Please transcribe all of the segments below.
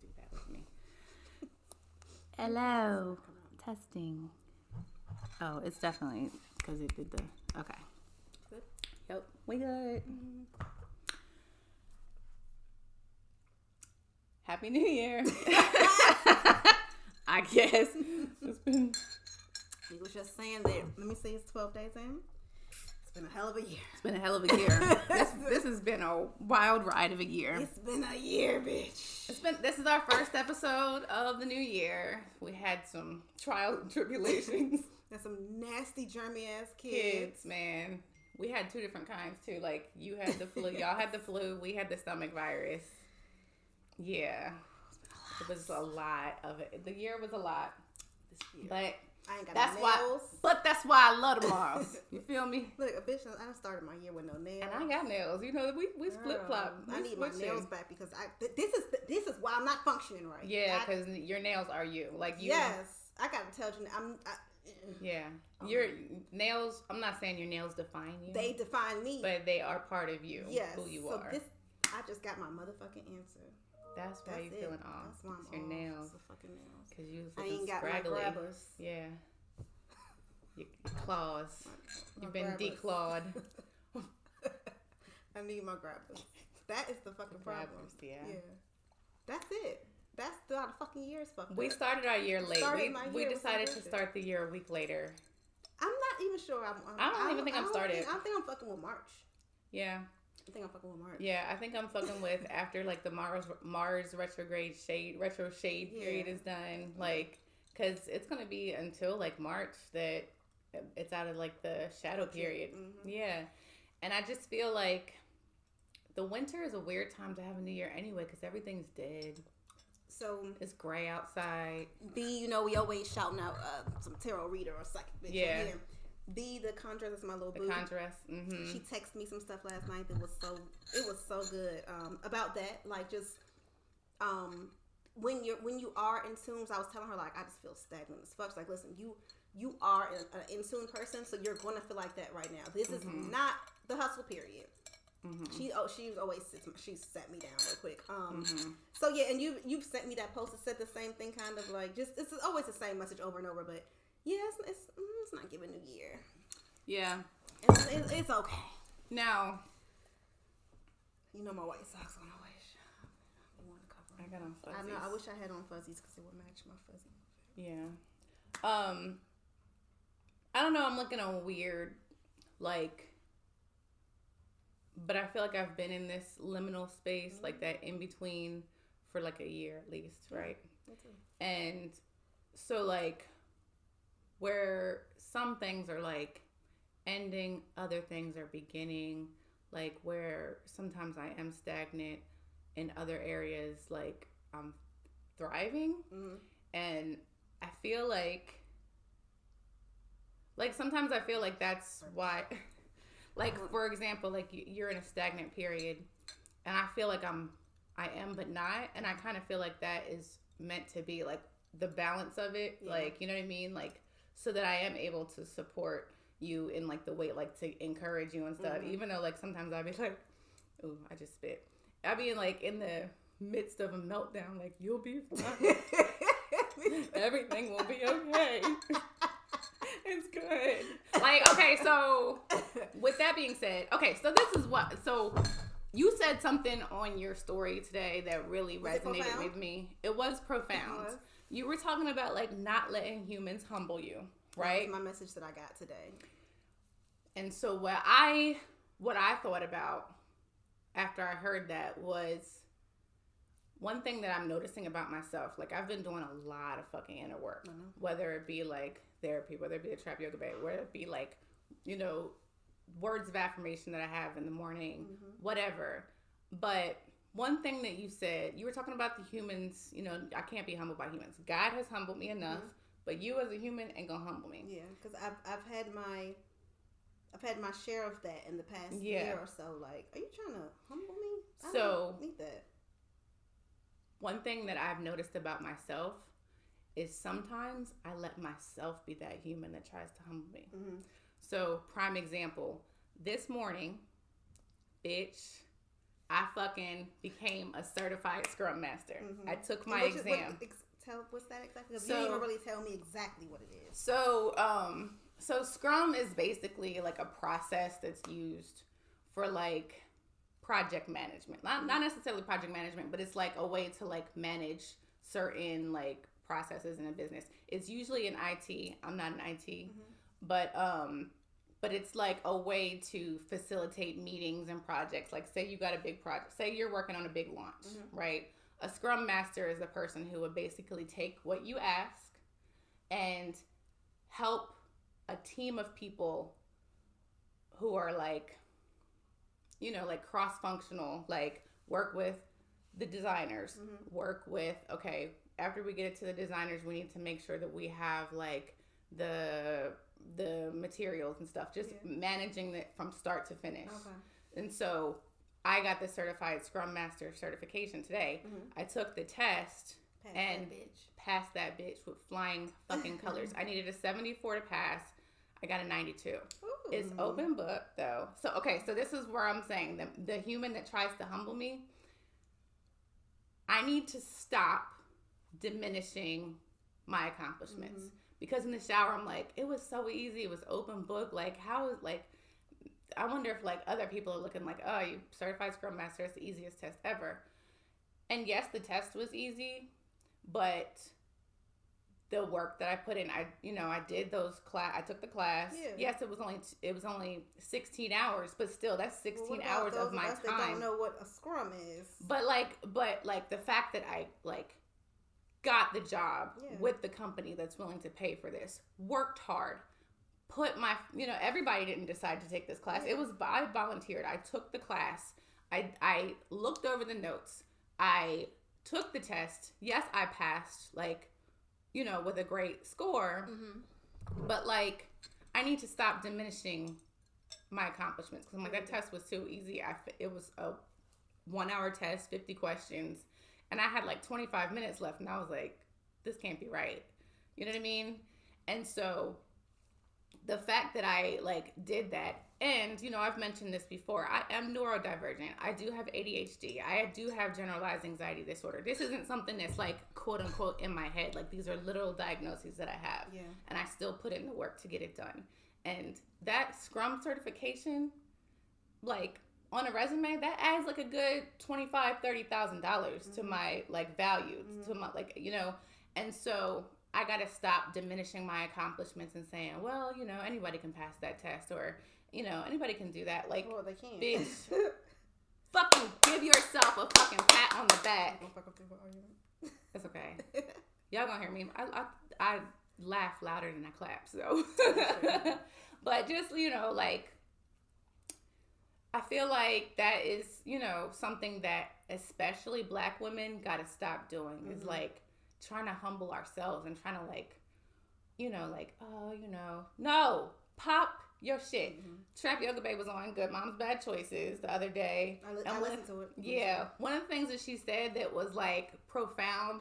do that with me. Hello. Testing. Oh, it's definitely because it did the... Okay. Good? Yep. We good. Happy New Year. I guess. It's been... We was just saying that, let me see, it's 12 days in. It's been a hell of a year. It's been a hell of a year. This has been a wild ride of a year. It's been a year, bitch. This is our first episode of the new year. We had some trials and tribulations. There's some nasty germy-ass kids. Man. We had two different kinds, too. Like, you had the flu. Y'all had the flu. We had the stomach virus. Yeah. It was a lot of it. The year was a lot. But... I ain't got no nails. That's why I love tomorrows. You feel me? Look, a bitch, I done started my year with no nails. And I got nails. You know, we flip flop. I need my nails back because this is why I'm not functioning right. Yeah, because your nails are you. Like you. Yes, I gotta tell you, yeah, your nails. I'm not saying your nails define you. They define me, but they are part of you. Yes, who you so are. I just got my motherfucking answer. That's why you're feeling off. That's why I'm your off. nails. It's the fucking nails. Because you was I ain't got scraggly. my grabbers. Yeah. Your claws. You've been grabbers. declawed. I need my grabbers. That is the fucking problem. Yeah. That's it. That's how the fucking year is fucked up. We started our year late. We decided to start the year a week later. I'm not even sure. I don't even think I'm started. I think I'm fucking with March. Yeah. I think I'm fucking with March. Yeah, I think I'm fucking with after like the Mars retrograde retro shade period is done. Like, because it's going to be until like March that it's out of like the shadow period. Mm-hmm. Yeah. And I just feel like the winter is a weird time to have a new year anyway because everything's dead. So it's gray outside. We always shouting out some tarot reader or psychic bitch. Yeah. The Conjuress is my little boo. The Conjuress. Mm-hmm. She texted me some stuff last night that was so good about that. Like just when you are in tunes, I was telling her like I just feel stagnant as fuck. She's like, listen, you are an in tune person, so you're going to feel like that right now. This is not the hustle period. Mm-hmm. She sat me down real quick. So yeah, and you sent me that post that said the same thing, kind of like just it's always the same message over and over, but yeah, it's not giving New Year. Yeah, it's okay. Now, my white socks on. I got on fuzzies. I know. I wish I had on fuzzies because it would match my fuzzy. Yeah. I don't know. I'm looking on weird, like, but I feel like I've been in this liminal space, like that in between, for like a year at least, right? Me too. And so, like, where some things are like ending, other things are beginning. Like where sometimes I am stagnant, in other areas, like I'm thriving, and I feel like sometimes I feel like that's why, like for example, like you're in a stagnant period, and I feel like I am, but not, and I kind of feel like that is meant to be like the balance of it, like you know what I mean, like so that I am able to support you in like the way, like to encourage you and stuff, even though like sometimes I'll be like, ooh, I just spit. I be like in the midst of a meltdown, like you'll be fine. Everything will be okay. It's good. Like, okay, so with that being said, so this is so you said something on your story today that really resonated with me. It was profound. You were talking about like not letting humans humble you, right? That's my message that I got today. And so what I thought about after I heard that was one thing that I'm noticing about myself. Like I've been doing a lot of fucking inner work, whether it be like therapy, whether it be a trap yoga bed, whether it be like, words of affirmation that I have in the morning, whatever. But one thing that you said, you were talking about the humans, I can't be humbled by humans. God has humbled me enough, but you as a human ain't gonna humble me. Yeah, because I've had my share of that in the past year or so. Like, are you trying to humble me? I don't need that. One thing that I've noticed about myself is sometimes I let myself be that human that tries to humble me. So, prime example, this morning, bitch, I fucking became a certified Scrum Master. Mm-hmm. I took my exam. What's that exactly? Because So, you didn't even really tell me exactly what it is. So Scrum is basically like a process that's used for like project management. Not necessarily project management, but it's like a way to like manage certain like processes in a business. It's usually in IT. I'm not in IT, but it's like a way to facilitate meetings and projects. Like say you got a big project. Say you're working on a big launch, right? A Scrum Master is the person who would basically take what you ask and help a team of people who are like, you know, like cross-functional, like work with the designers, work with, okay, after we get it to the designers, we need to make sure that we have like the materials and stuff, just managing it from start to finish. Okay. And so I got the certified Scrum Master certification today. I took the test and passed that bitch with flying fucking colors. I needed a 74 to pass. I got a 92. Ooh. It's open book though. So okay, so this is where I'm saying the human that tries to humble me, I need to stop diminishing my accomplishments. Because in the shower I'm like, it was so easy, it was open book. Like how is like, I wonder if like other people are looking like, oh, you certified Scrum Master, it's the easiest test ever. And yes, the test was easy, but the work that I put in, I did those class. I took the class. Yeah. Yes, it was only 16 hours, but still, that's 16 hours of my time. They don't know what a Scrum is. But the fact that I like got the job with the company that's willing to pay for this, worked hard, put my, everybody didn't decide to take this class. It was, I volunteered. I took the class. I looked over the notes. I took the test. Yes, I passed, with a great score. But, I need to stop diminishing my accomplishments. Because I'm like, that test was too easy. It was a 1-hour test, 50 questions. And I had, 25 minutes left. And I was like, this can't be right. You know what I mean? And so the fact that I did that, and I've mentioned this before, I am neurodivergent. I do have ADHD. I do have generalized anxiety disorder. This isn't something that's quote unquote in my head. These are literal diagnoses that I have. Yeah. And I still put in the work to get it done. And that Scrum certification, on a resume, that adds a good $25,000-$30,000 to my value, to my and so I got to stop diminishing my accomplishments and saying, well, anybody can pass that test, or, anybody can do that. Well, they can. Bitch, fucking give yourself a fucking pat on the back. It's okay. Y'all gonna hear me. I laugh louder than I clap, so. But just, I feel like that is, something that especially Black women got to stop doing, is trying to humble ourselves and trying to no, pop your shit. Trap Yoga Babe was on Good Moms Bad Choices the other day. I listened to it. Yeah. One of the things that she said that was profound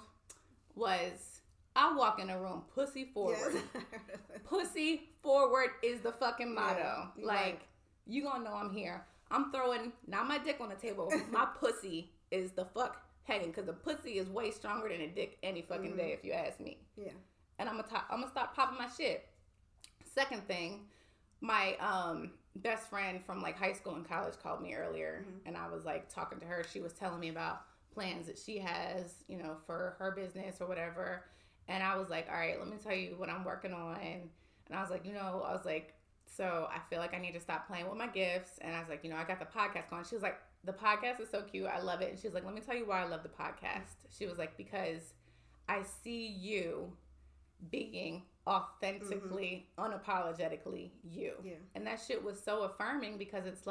was, I walk in a room pussy forward. Yes. Pussy forward is the fucking motto. Yeah, you gonna know I'm here. I'm throwing not my dick on the table. My pussy is the fuck hanging, because the pussy is way stronger than a dick any fucking day, if you ask me. Yeah. And I'm gonna stop popping my shit. Second thing, my best friend from high school and college called me earlier, and I was talking to her. She was telling me about plans that she has, for her business or whatever. And I was like, all right, let me tell you what I'm working on. And I was like, so I feel like I need to stop playing with my gifts. And I was like, I got the podcast going. She was like, the podcast is so cute. I love it. And she was like, let me tell you why I love the podcast. She was like, because I see you being authentically, unapologetically you. Yeah. And that shit was so affirming, because it's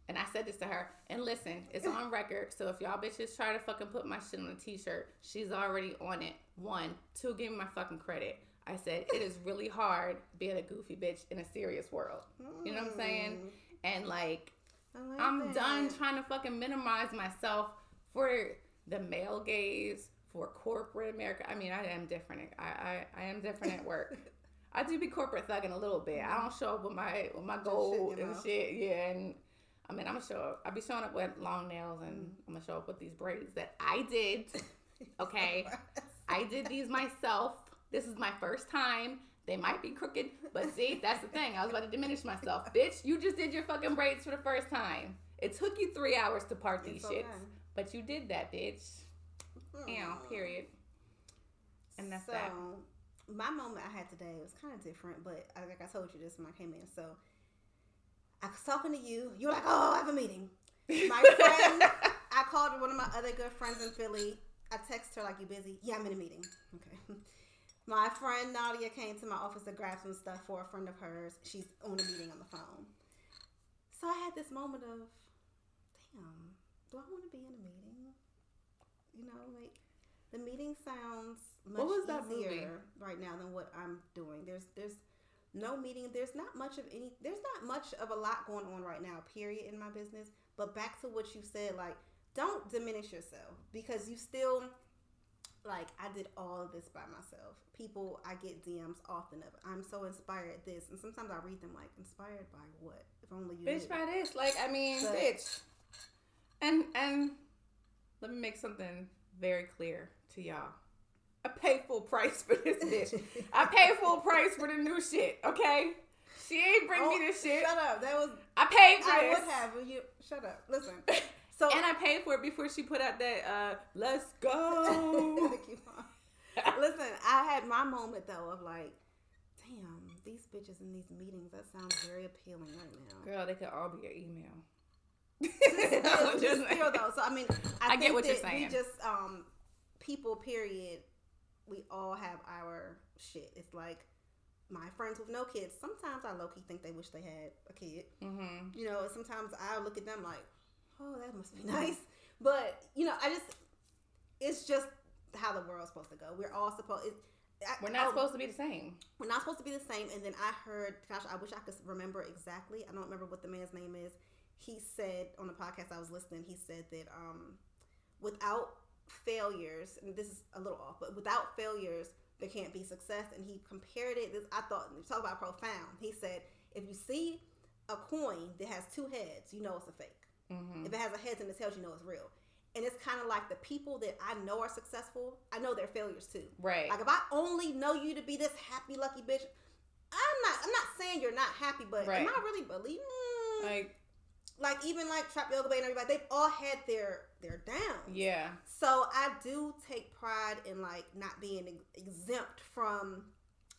and I said this to her, and listen, it's on record. So if y'all bitches try to fucking put my shit on a t-shirt, she's already on it. 1, 2, give me my fucking credit. I said, it is really hard being a goofy bitch in a serious world. You know what I'm saying? And I'm done trying to fucking minimize myself for the male gaze, for corporate America. I mean, I am different. I am different at work. I do be corporate thugging a little bit. I don't show up with my gold and shit. Yeah, and I mean, I'm gonna show up. I'll be showing up with long nails, and I'm gonna show up with these braids that I did. Okay, I did these myself. This is my first time. They might be crooked, but see, that's the thing. I was about to diminish myself. Bitch, you just did your fucking braids for the first time. It took you 3 hours to part these shits. But you did that, bitch. Period. And that's that. So, my moment I had today was kind of different, but like I told you this when I came in. So, I was talking to you. You were like, oh, I have a meeting. My friend, I called one of my other good friends in Philly. I texted her like, you busy? Yeah, I'm in a meeting. Okay. My friend Nadia came to my office to grab some stuff for a friend of hers. She's on a meeting on the phone. So I had this moment of, damn, do I want to be in a meeting? You know, like, the meeting sounds much easier right now than what I'm doing. There's no meeting. There's not much of a lot going on right now, period, in my business. But back to what you said, like, don't diminish yourself, because you still, like, I did all of this by myself. People, I get DMs often of, I'm so inspired at this. And sometimes I read them like, inspired by what? If only you bitch, by this. Like, I mean, but, bitch. And let me make something very clear to y'all. I pay full price for this bitch. I pay full price for the new shit, okay? She ain't bring me this shit. Shut up. That was... I paid for this. I would have. But you... Shut up. Listen. So, and I paid for it before she put out that, let's go. Listen, I had my moment, though, of like, damn, these bitches in these meetings, that sounds very appealing right now. Girl, they could all be your email. Still, though. So, I mean, I get what you're saying. We just, people, period, we all have our shit. It's like, my friends with no kids, sometimes I low-key think they wish they had a kid. Mm-hmm. You know, sometimes I look at them like, oh, that must be nice. But, you know, it's just how the world's supposed to go. We're all supposed... We're not supposed to be the same. We're not supposed to be the same. And then I heard, gosh, I wish I could remember exactly. I don't remember what the man's name is. He said, on the podcast I was listening, he said that without failures, and this is a little off, but without failures, there can't be success. And he compared it, I thought, talk about profound. He said, if you see a coin that has two heads, you know it's a fake. Mm-hmm. If it has a head and the tails, you know it's real. And it's kind of like the people that I know are successful, I know they're failures too. Right. Like, if I only know you to be this happy, lucky bitch, I'm not saying you're not happy, but am I really believing? Like even like Trap Yoga Bay and everybody, they've all had their downs. Yeah. So I do take pride in like not being exempt from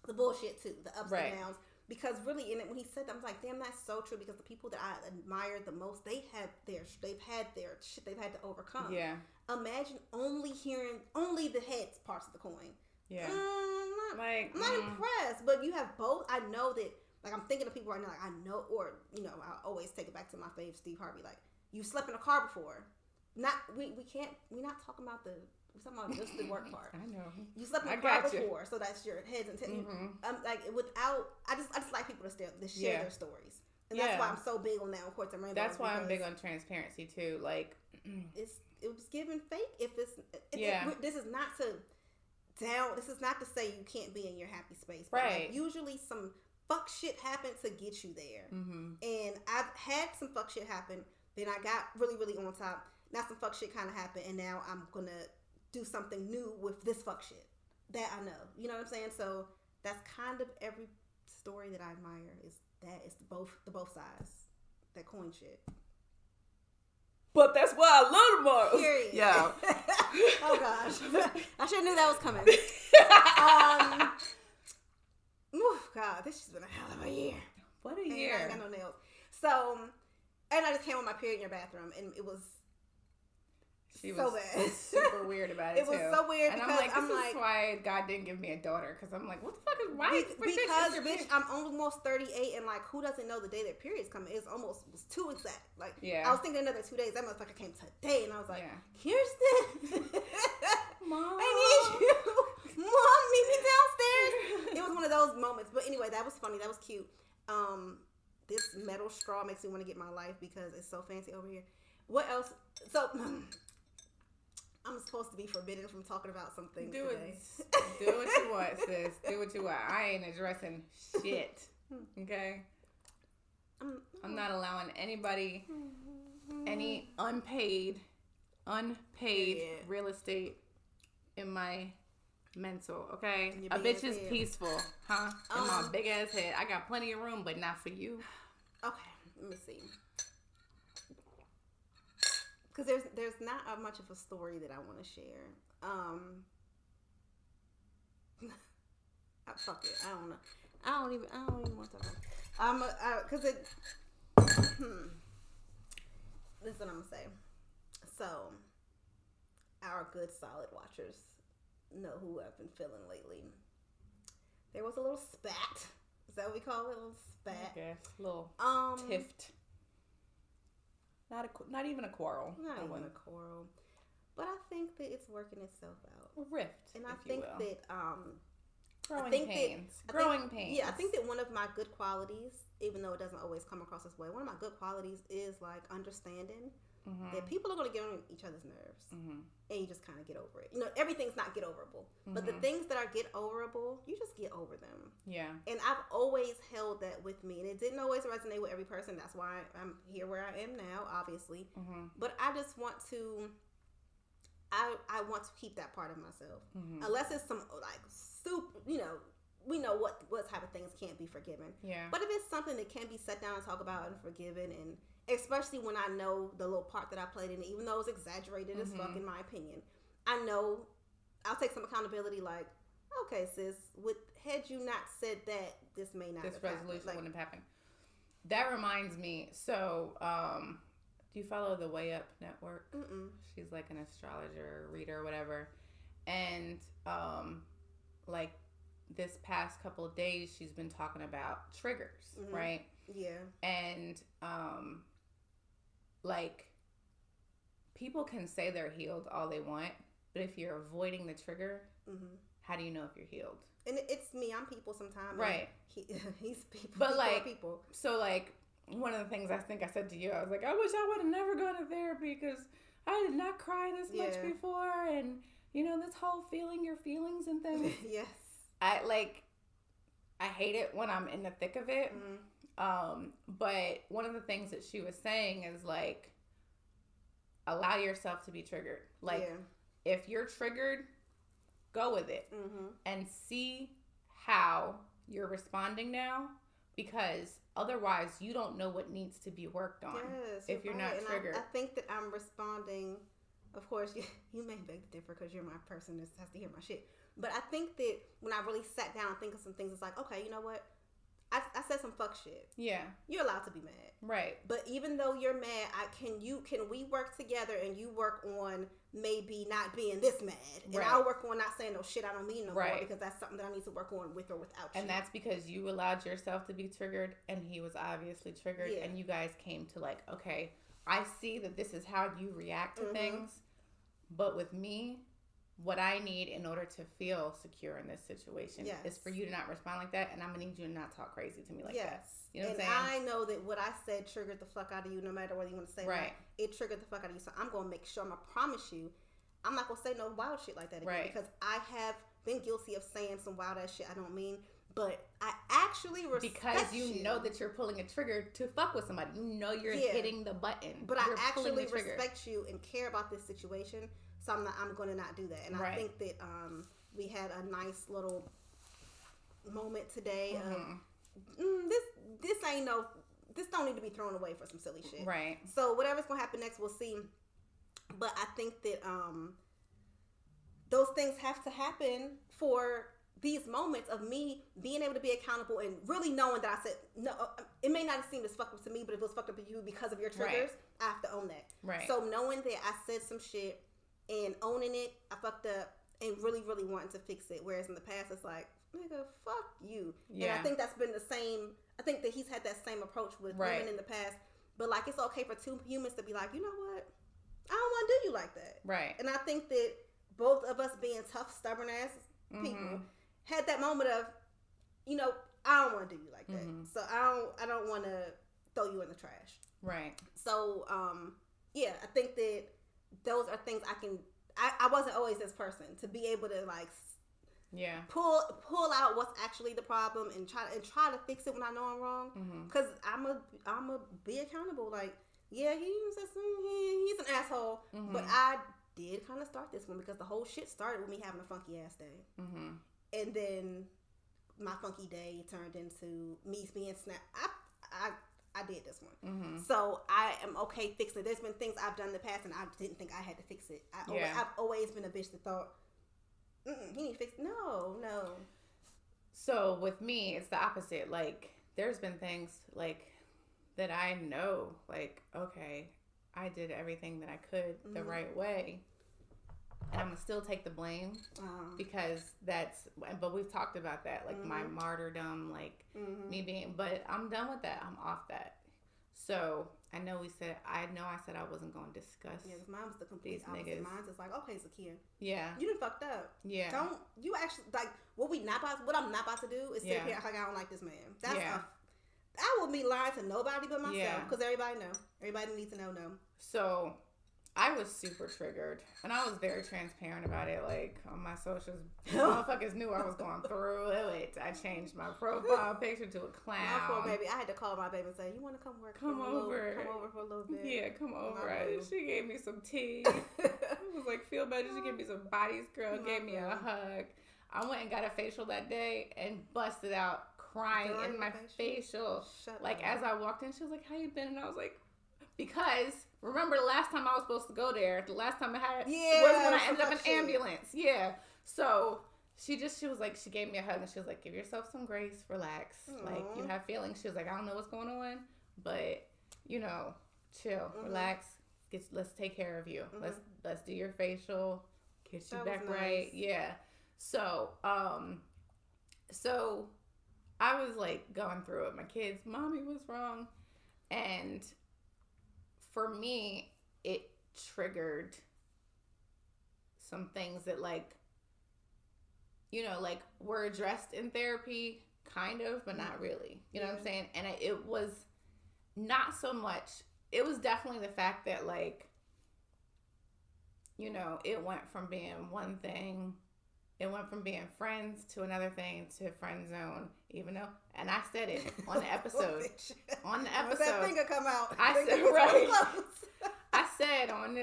the bullshit too, the ups and downs. Because really, when he said that, I was like, damn, that's so true. Because the people that I admire the most, they've had their shit they've had to overcome. Yeah. Imagine only hearing the heads parts of the coin. Yeah. I'm not impressed. But you have both. I know that. Like, I'm thinking of people right now. Like, I know, or you know, I always take it back to my fave, Steve Harvey. Like, you slept in a car before. We're not talking about we're talking about just the work part. I know. You slept in a car before, so that's your heads and like I just like people to share their stories, and that's why I'm so big on that on Quartz and Rainbow. That's why I'm big on transparency too. Like, it was given fake. This is not to This is not to say you can't be in your happy space. But right. Like, usually some fuck shit happened to get you there, and I've had some fuck shit happen. Then I got really, really on top. Now some fuck shit kind of happened, and now I'm gonna do something new with this fuck shit that I know. You know what I'm saying? So that's kind of every story that I admire is the both sides. That coin shit. But that's why I love the most. Period. Yeah. Oh gosh. I should have knew that was coming. God, this has been a hell of a year. What a year. I ain't got no nails. So, and I just came on my period in your bathroom, and it was so bad. Super weird about it. It was so weird, and because this is why God didn't give me a daughter, because I'm like, what the fuck is right? Because bitch, I'm almost 38, and like, who doesn't know the day that period's coming? It was too exact. Like, I was thinking another 2 days. That motherfucker came today, and I was like, Kirsten, Mom, I need you. Mom, meet me downstairs. It was one of those moments. But anyway, that was funny. That was cute. This metal straw makes me want to get my life because it's so fancy over here. What else? So I'm supposed to be forbidden from talking about some things today. Do what you want, sis. Do what you want. I ain't addressing shit. Okay? I'm not allowing anybody any unpaid real estate in my mental, okay? A bitch is peaceful, huh? In my big ass head. I got plenty of room, but not for you. Okay, let me see. Because there's not much of a story that I want to share. Fuck it. I don't know. I don't even want to talk. Because it. This is what I'm gonna say. So, our good solid watchers know who I've been feeling lately. There was a little spat. Is that what we call it? A little spat. Yes, a little tift. Not even a quarrel. Not even a quarrel. But I think that it's working itself out. A rift, and I think that growing pains. Yeah, I think that one of my good qualities, even though it doesn't always come across this way, one of my good qualities is like understanding that people are going to get on each other's nerves, and you just kind of get over it. You know, everything's not get overable, but the things that are get overable, you just get over them. Yeah. And I've always held that with me, and it didn't always resonate with every person. That's why I'm here where I am now, obviously. But I just want to. I want to keep that part of myself, unless it's some like soup. You know, we know what type of things can't be forgiven. Yeah. But if it's something that can be sat down and talk about and forgiven, and especially when I know the little part that I played in it, even though it's exaggerated as fuck in my opinion, I know I'll take some accountability. Like, okay, sis, had you not said that, this may not. This resolution wouldn't have happened. That reminds me. So, do you follow the Way Up Network? She's like an astrologer, reader, whatever. And like this past couple of days, she's been talking about triggers, right? Yeah. And like people can say they're healed all they want, but if you're avoiding the trigger, how do you know if you're healed? And it's me. I'm people sometimes. Right. He's people. But people like people. So like. One of the things I think I said to you, I was like, I wish I would have never gone to therapy because I did not cry this much before. And, you know, this whole feeling your feelings and things. Yes. I hate it when I'm in the thick of it. But one of the things that she was saying is, like, allow yourself to be triggered. Like, if you're triggered, go with it. And see how you're responding now. Because otherwise, you don't know what needs to be worked on if you're not triggered. I think that I'm responding. Of course, you may beg to differ because you're my person that has to hear my shit. But I think that when I really sat down and think of some things, it's like, okay, you know what? I said some fuck shit. Yeah. You're allowed to be mad. Right. But even though you're mad, can we work together and you work on maybe not being this mad? And I'll work on not saying no shit I don't mean no more, because that's something that I need to work on with or without you. And that's because you allowed yourself to be triggered and he was obviously triggered and you guys came to like, okay, I see that this is how you react to things, but with me, what I need in order to feel secure in this situation is for you to not respond like that, and I'm gonna need you to not talk crazy to me like that. You know what I'm saying? I know that what I said triggered the fuck out of you, no matter whether you want to say it. It triggered the fuck out of you, so I'm gonna make sure. I'm gonna promise you, I'm not gonna say no wild shit like that again, because I have been guilty of saying some wild ass shit I don't mean. But I actually respect because you know that you're pulling a trigger to fuck with somebody. You know you're hitting the button. But I actually respect you and care about this situation. So I'm going to not do that. And I think that we had a nice little moment today of this don't need to be thrown away for some silly shit. Right. So whatever's going to happen next, we'll see. But I think that those things have to happen for these moments of me being able to be accountable and really knowing that I said, no, it may not have seemed as fucked up to me, but if it was fucked up to you because of your triggers, I have to own that. Right. So knowing that I said some shit and owning it, I fucked up, and really, really wanting to fix it. Whereas in the past, it's like, nigga, fuck you. Yeah. And I think that's been the same. I think that he's had that same approach with women in the past. But like, it's okay for two humans to be like, you know what? I don't want to do you like that. Right. And I think that both of us being tough, stubborn ass people had that moment of, you know, I don't want to do you like that. So I don't want to throw you in the trash. Right. So, I think that those are things I wasn't always this person to be able to like pull out what's actually the problem and try to fix it when I know I'm wrong, because I'm a be accountable. Like, Yeah, he's an asshole. Mm-hmm. But I did kind of start this one because the whole shit started with me having a funky ass day. Mm-hmm. And then my funky day turned into me being snapped. I did this one. Mm-hmm. So I am okay fixing it. There's been things I've done in the past and I didn't think I had to fix it. I've always been a bitch that thought, you need to fix it. No. So with me, it's the opposite. Like, there's been things, like, that I know, like, okay, I did everything that I could the right way. And I'm going to still take the blame because but we've talked about that, like my martyrdom, like me being, but I'm done with that. I'm off that. So I said I wasn't going to discuss. Yeah, mine was the complete opposite. Mine's is like, okay, Zakia. Yeah. You done fucked up. Yeah. Don't, you actually, like, what I'm not about to do is sit here like I don't like this man. I would be lying to nobody but myself because everybody know. Everybody needs to know. So I was super triggered, and I was very transparent about it. Like, on my socials, motherfuckers knew I was going through it. I changed my profile picture to a clown. My poor baby. I had to call my baby and say, "You want to come work? Come over for a little bit." Yeah, come over. She gave me some tea. I was like, feel better. She gave me some bodies, girl. Gave me a hug. I went and got a facial that day and busted out crying in my facial. Like, as I walked in, she was like, "How you been?" And I was like, because remember the last time I was supposed to go there, the last time I had was when I ended up in ambulance. Yeah. So she was like, she gave me a hug and she was like, give yourself some grace, relax. Aww. Like, you have feelings. She was like, I don't know what's going on, but chill, relax. Let's take care of you. Let's do your facial, get you back right. Yeah. So so I was like going through it. My kids, mommy was wrong. And for me, it triggered some things that, like, like were addressed in therapy, kind of, but not really. You know what I'm saying? And it was not so much. It was definitely the fact that, like, it went from being one thing. It went from being friends to another thing to friend zone, even though, and I said it on the episode. On the episode, that finger come out. I said right. I said on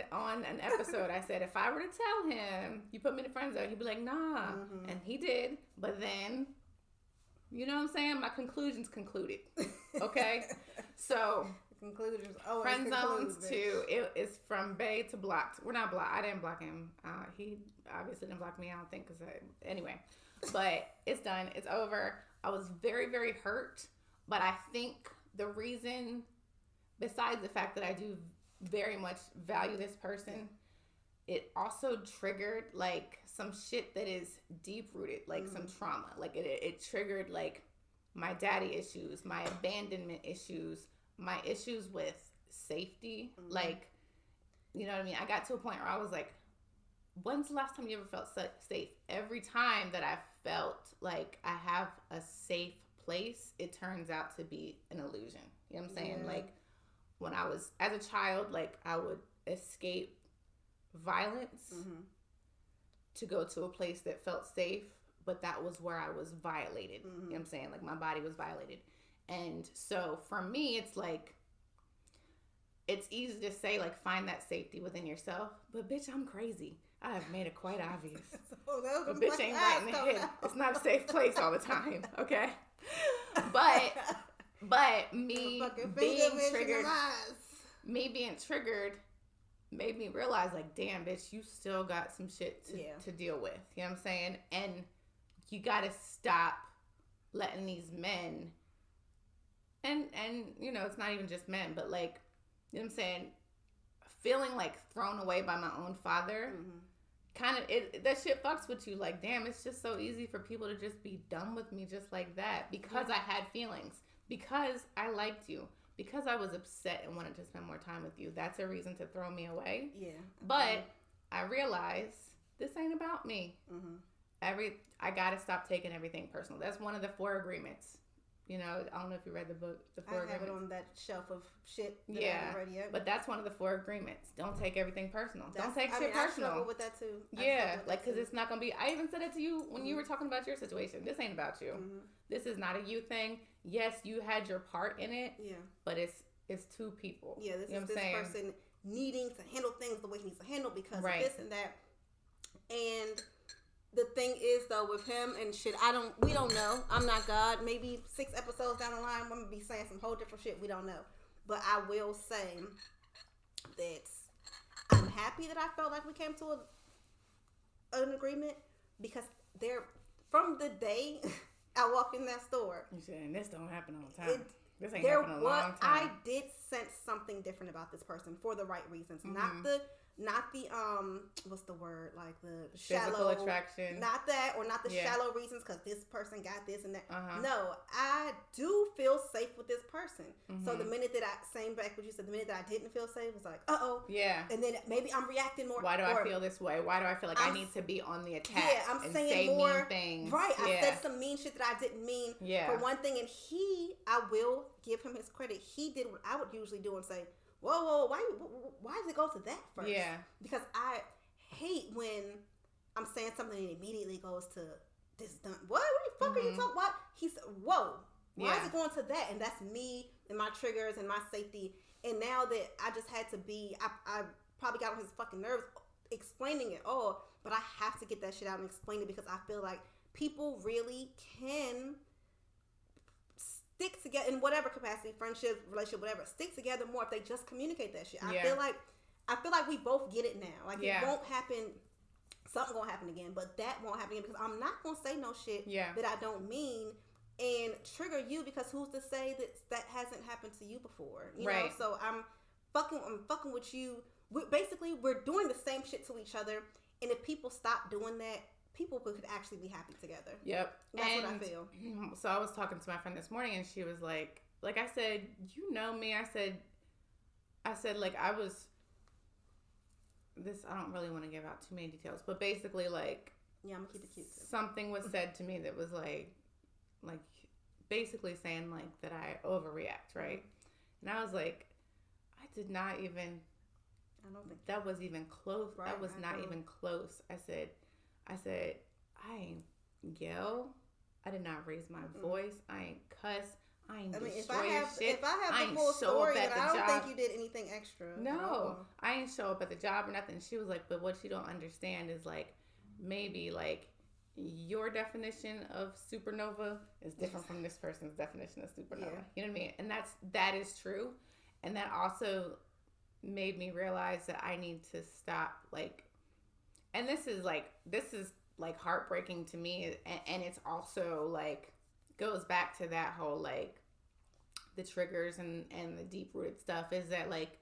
an episode, I said if I were to tell him you put me in the friend zone, he'd be like, nah, and he did. But then, you know what I'm saying? My conclusions concluded. Okay, so. Conclusions. Oh, friend zones too. It is from Bay to blocked. We're not blocked. I didn't block him. He obviously didn't block me. I don't think anyway. But it's done. It's over. I was very, very hurt. But I think the reason, besides the fact that I do very much value this person, it also triggered like some shit that is deep rooted, like some trauma. Like it triggered like my daddy issues, my abandonment issues. My issues with safety, like, you know what I mean? I got to a point where I was like, when's the last time you ever felt safe? Every time that I felt like I have a safe place, it turns out to be an illusion. You know what I'm saying? Like, when I was, as a child, like, I would escape violence to go to a place that felt safe, but that was where I was violated. You know what I'm saying? Like, my body was violated. And so for me, it's like, it's easy to say, like, find that safety within yourself. But, bitch, I'm crazy. I have made it quite obvious. But bitch ain't right in the head. It's not a safe place all the time, okay? But me being triggered made me realize, like, damn, bitch, you still got some shit to deal with. You know what I'm saying? And you got to stop letting these men... And it's not even just men, but, like, you know what I'm saying, feeling like thrown away by my own father, kind of, that shit fucks with you. Like, damn, it's just so easy for people to just be done with me just like that because I had feelings, because I liked you, because I was upset and wanted to spend more time with you. That's a reason to throw me away. Yeah. But I realized this ain't about me. I gotta stop taking everything personal. That's one of the 4 agreements. I don't know if you read the book, The 4 Agreements. I have it on that shelf of shit that I haven't read yet. But that's one of the 4 agreements. Don't take everything personal. Don't take shit personal. I struggle with that too. Because it's not going to be... I even said it to you when you were talking about your situation. This ain't about you. This is not a you thing. Yes, you had your part in it. Yeah. But it's two people. Yeah, this you know is this person needing to handle things the way he needs to handle because of this and that. And the thing is, though, with him and shit, we don't know. I'm not God. Maybe 6 episodes down the line, I'm gonna be saying some whole different shit. We don't know. But I will say that I'm happy that I felt like we came to an agreement because from the day I walked in that store. You saying this don't happen all the time. This ain't happened in a long time. I did sense something different about this person for the right reasons. Mm-hmm. Not the what's the word, like the physical shallow attraction, not that, or not the shallow reasons because this person got this and that. Uh-huh. No, I do feel safe with this person. Mm-hmm. So the minute that same back what you said, the minute that I didn't feel safe was like, yeah, and then maybe I'm reacting more. Why do I feel this way? Why do I feel like I need to be on the attack? Yeah, I'm saying say more mean things. Right, I said some mean shit that I didn't mean. Yeah. For one thing, and I will give him his credit. He did what I would usually do and say, whoa, why does it go to that first? Yeah. Because I hate when I'm saying something and it immediately goes to this done. What the fuck are you talking about? He said, whoa, why is it going to that? And that's me and my triggers and my safety. And now that I just had to I probably got on his fucking nerves explaining it all, but I have to get that shit out and explain it because I feel like people really can stick together in whatever capacity, friendship, relationship, whatever, stick together more if they just communicate that shit. I feel like we both get it now. Like it won't happen. Something gonna happen again, but that won't happen again because I'm not gonna say no shit that I don't mean and trigger you because who's to say that hasn't happened to you before? You know, so I'm fucking with you. We're doing the same shit to each other, and if people stop doing that, people could actually be happy together. Yep. That's what I feel. So I was talking to my friend this morning and she was like I said, you know me. I said like I was this, I don't really want to give out too many details, but basically like, yeah, I'm gonna keep it cute too. Something was said to me that was like basically saying like that I overreact, right? And I was like, I did not even, I don't think that was even close. Right, that was not even close. I said, I ain't yell. I did not raise my voice. I ain't cuss. I ain't destroy shit. If I have the full story, then I don't think you did anything extra. No, I ain't show up at the job or nothing. She was like, but what you don't understand is like, maybe like your definition of supernova is different from this person's definition of supernova. Yeah. You know what I mean? And that is true. And that also made me realize that I need to stop like, and this is like heartbreaking to me. And it's also like, goes back to that whole like the triggers and the deep rooted stuff is that like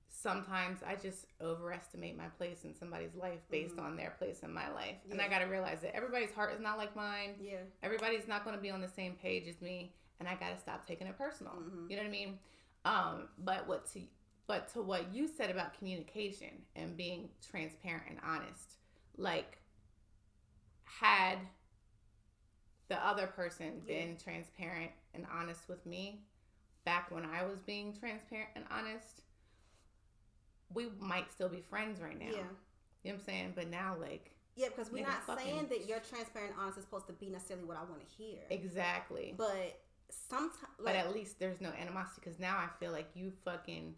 sometimes I just overestimate my place in somebody's life based on their place in my life. And I got to realize that everybody's heart is not like mine. Yeah. Everybody's not going to be on the same page as me, and I got to stop taking it personal. You know what I mean? But to what you said about communication and being transparent and honest, like had the other person been transparent and honest with me back when I was being transparent and honest, we might still be friends right now. Yeah. You know what I'm saying? But now, like... Yeah, because we're not saying that you're transparent and honest is supposed to be necessarily what I want to hear. Exactly. But sometimes... Like, but at least there's no animosity, because now I feel like you fucking...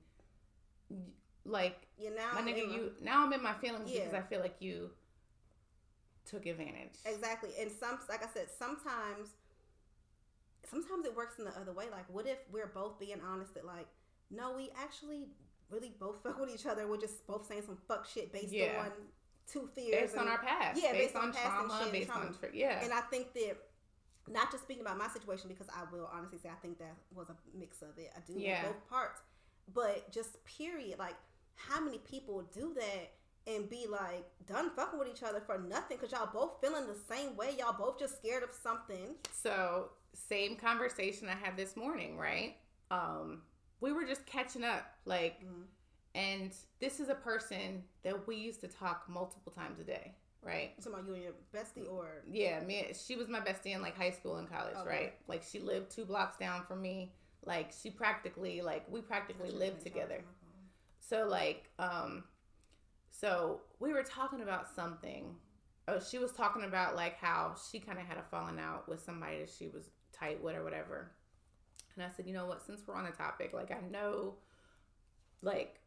Like, now I'm in my feelings because I feel like you took advantage. Exactly. And like I said, sometimes it works in the other way. Like, what if we're both being honest that, like, no, we actually really both fuck with each other. We're just both saying some fuck shit based on two fears. Based on our past. Yeah, based on past trauma. And shit, based trauma. on... Yeah. And I think that, not just speaking about my situation, because I will honestly say I think that was a mix of it. I do with both parts. But just period. Like, how many people do that and be like done fucking with each other for nothing because y'all both feeling the same way? Y'all both just scared of something. So, same conversation I had this morning, right? We were just catching up, like, and this is a person that we used to talk multiple times a day, right? You talking about you and your bestie, or? Yeah, she was my bestie in like high school and college, right? Like, she lived 2 blocks down from me. Like, we practically lived together. So, like, so we were talking about something. Oh, she was talking about, like, how she kind of had a falling out with somebody that she was tight with or whatever. And I said, you know what, since we're on the topic, like, I know, like,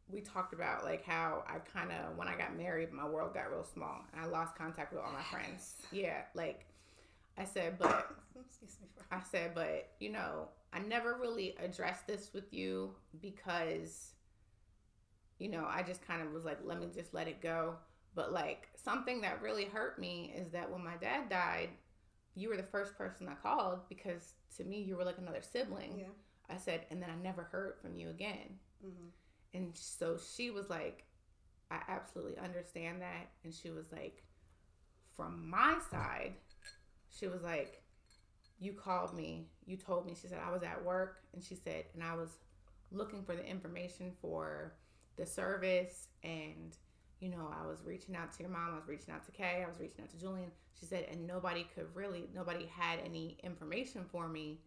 we talked about, like, how I kind of, when I got married, my world got real small. And I lost contact with all my friends. Yeah, like, I said, but, you know, I never really addressed this with you because, you know, I just kind of was like, let me just let it go. But, like, something that really hurt me is that when my dad died, you were the first person I called because to me, you were like another sibling. Yeah. I said, and then I never heard from you again. Mm-hmm. And so she was like, I absolutely understand that. And she was like, from my side, she was like, you called me, you told me, she said, I was at work. And she said, and I was looking for the information for the service. And, you know, I was reaching out to your mom. I was reaching out to Kay. I was reaching out to Julian. She said, and nobody had any information for me.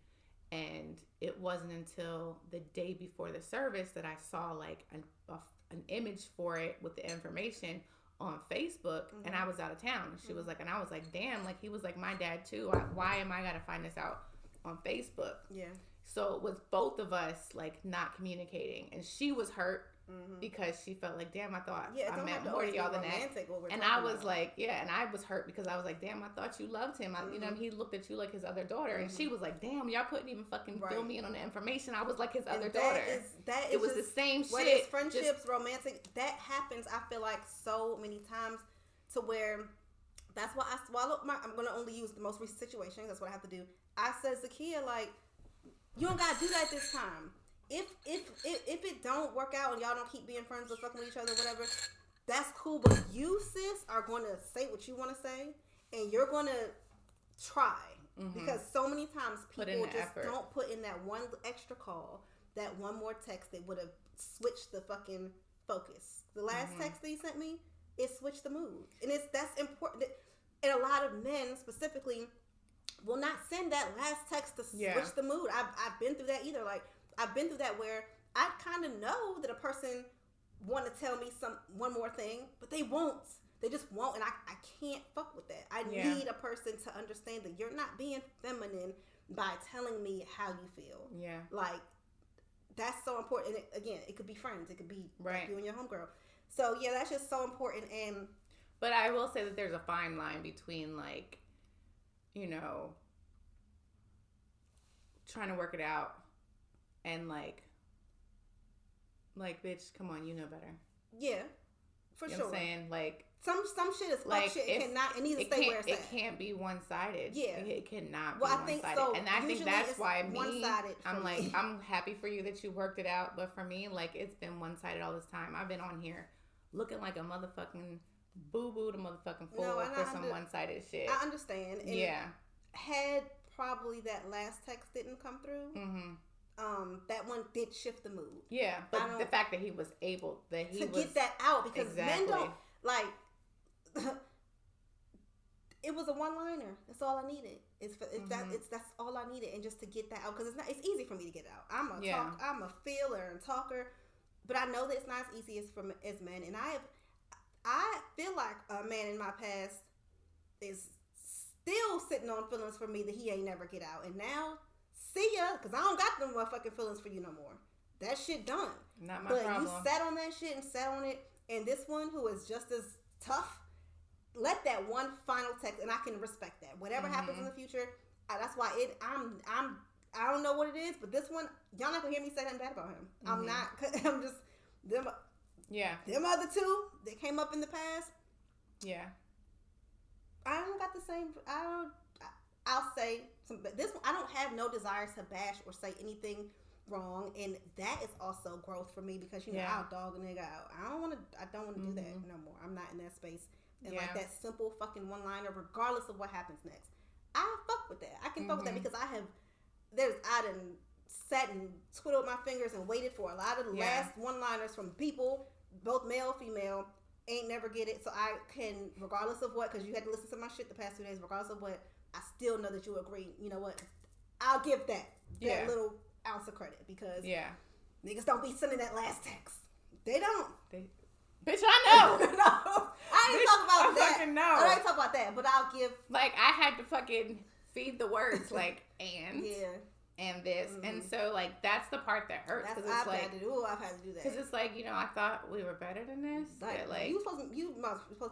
And it wasn't until the day before the service that I saw like an image for it with the information on Facebook. Mm-hmm. And I was out of town. She was like, and I was like, damn, like he was like my dad too. Why am I gotta find this out on Facebook? Yeah. So it was both of us like not communicating, and she was hurt. Mm-hmm. Because she felt like, damn, I thought I meant more to y'all than that. And I was like, yeah, and I was hurt because I was like, damn, I thought you loved him. Mm-hmm. You know, he looked at you like his other daughter. Mm-hmm. And she was like, damn, y'all couldn't even fucking fill me in on the information. I was like his other daughter. It was the same shit. Whether it's friendships, romantic, that happens, I feel like, so many times to where that's why I swallowed I'm going to only use the most recent situation. That's what I have to do. I said, Zakia, like, you don't got to do that this time. If it don't work out and y'all don't keep being friends or fucking with each other, whatever, that's cool. But you, sis, are going to say what you want to say, and you're going to try. Mm-hmm. Because so many times people just don't put in that one extra call, that one more text that would have switched the fucking focus. The last text that he sent me, it switched the mood. And that's important. And a lot of men specifically will not send that last text to switch the mood. I've been through that either. Like, I've been through that where I kind of know that a person want to tell me one more thing, but they won't. They just won't, and I can't fuck with that. I need a person to understand that you're not being feminine by telling me how you feel. Yeah. Like, that's so important. And again, it could be friends. It could be like you and your homegirl. So, yeah, that's just so important. But I will say that there's a fine line between, like, you know, trying to work it out and like, bitch, come on, you know better. Yeah, for you sure. Know what I'm saying? Like, some shit is like shit. It needs to stay where it's at. It can't be one-sided. Yeah. It cannot be one-sided. I think so. And I think that's why I'm like, me. I'm happy for you that you worked it out. But for me, like, it's been one-sided all this time. I've been on here looking like a motherfucking boo-boo to motherfucking fool for some one-sided shit. I understand. And had probably that last text didn't come through, that one did shift the mood. Yeah, but the fact that he was able to get that out, because men don't like. It was a one-liner. That's all I needed. That's all I needed, and just to get that out, because it's easy for me to get out. I'm a feeler and talker, but I know that it's not as easy as men, and I feel like a man in my past is still sitting on feelings for me that he ain't never get out. And now, see ya, because I don't got them motherfucking feelings for you no more. That shit done. Not my problem. But you sat on that shit and sat on it, and this one who is just as tough, let that one final text, and I can respect that. Whatever happens in the future, that's why I don't know what it is, but this one, y'all not gonna hear me say nothing bad about him. I'm not. I'm just them. Yeah. Them other two that came up in the past. Yeah. I don't got the same. I'll say some. This one, I don't have no desire to bash or say anything wrong, and that is also growth for me, because I'll dog a nigga out. I don't want to do that no more. I'm not in that space. And like that simple fucking one-liner, regardless of what happens next, I fuck with that. I can fuck with that, because I done sat and twiddled my fingers and waited for a lot of the last one-liners from people, both male, female, ain't never get it. So I can, regardless of what, because you had to listen to my shit the past 2 days, regardless of what, I still know that you agree. You know what? I'll give that little ounce of credit, because niggas don't be sending that last text. They don't. Bitch, I know. No, I ain't talking about that. Fucking know. I ain't talking about that, but I'll give. Like, I had to fucking feed the words, like, and. Yeah. and this, and so like that's the part that hurts. That's because it's like I've had to do that. Because it's like, I thought we were better than this. Like you supposed to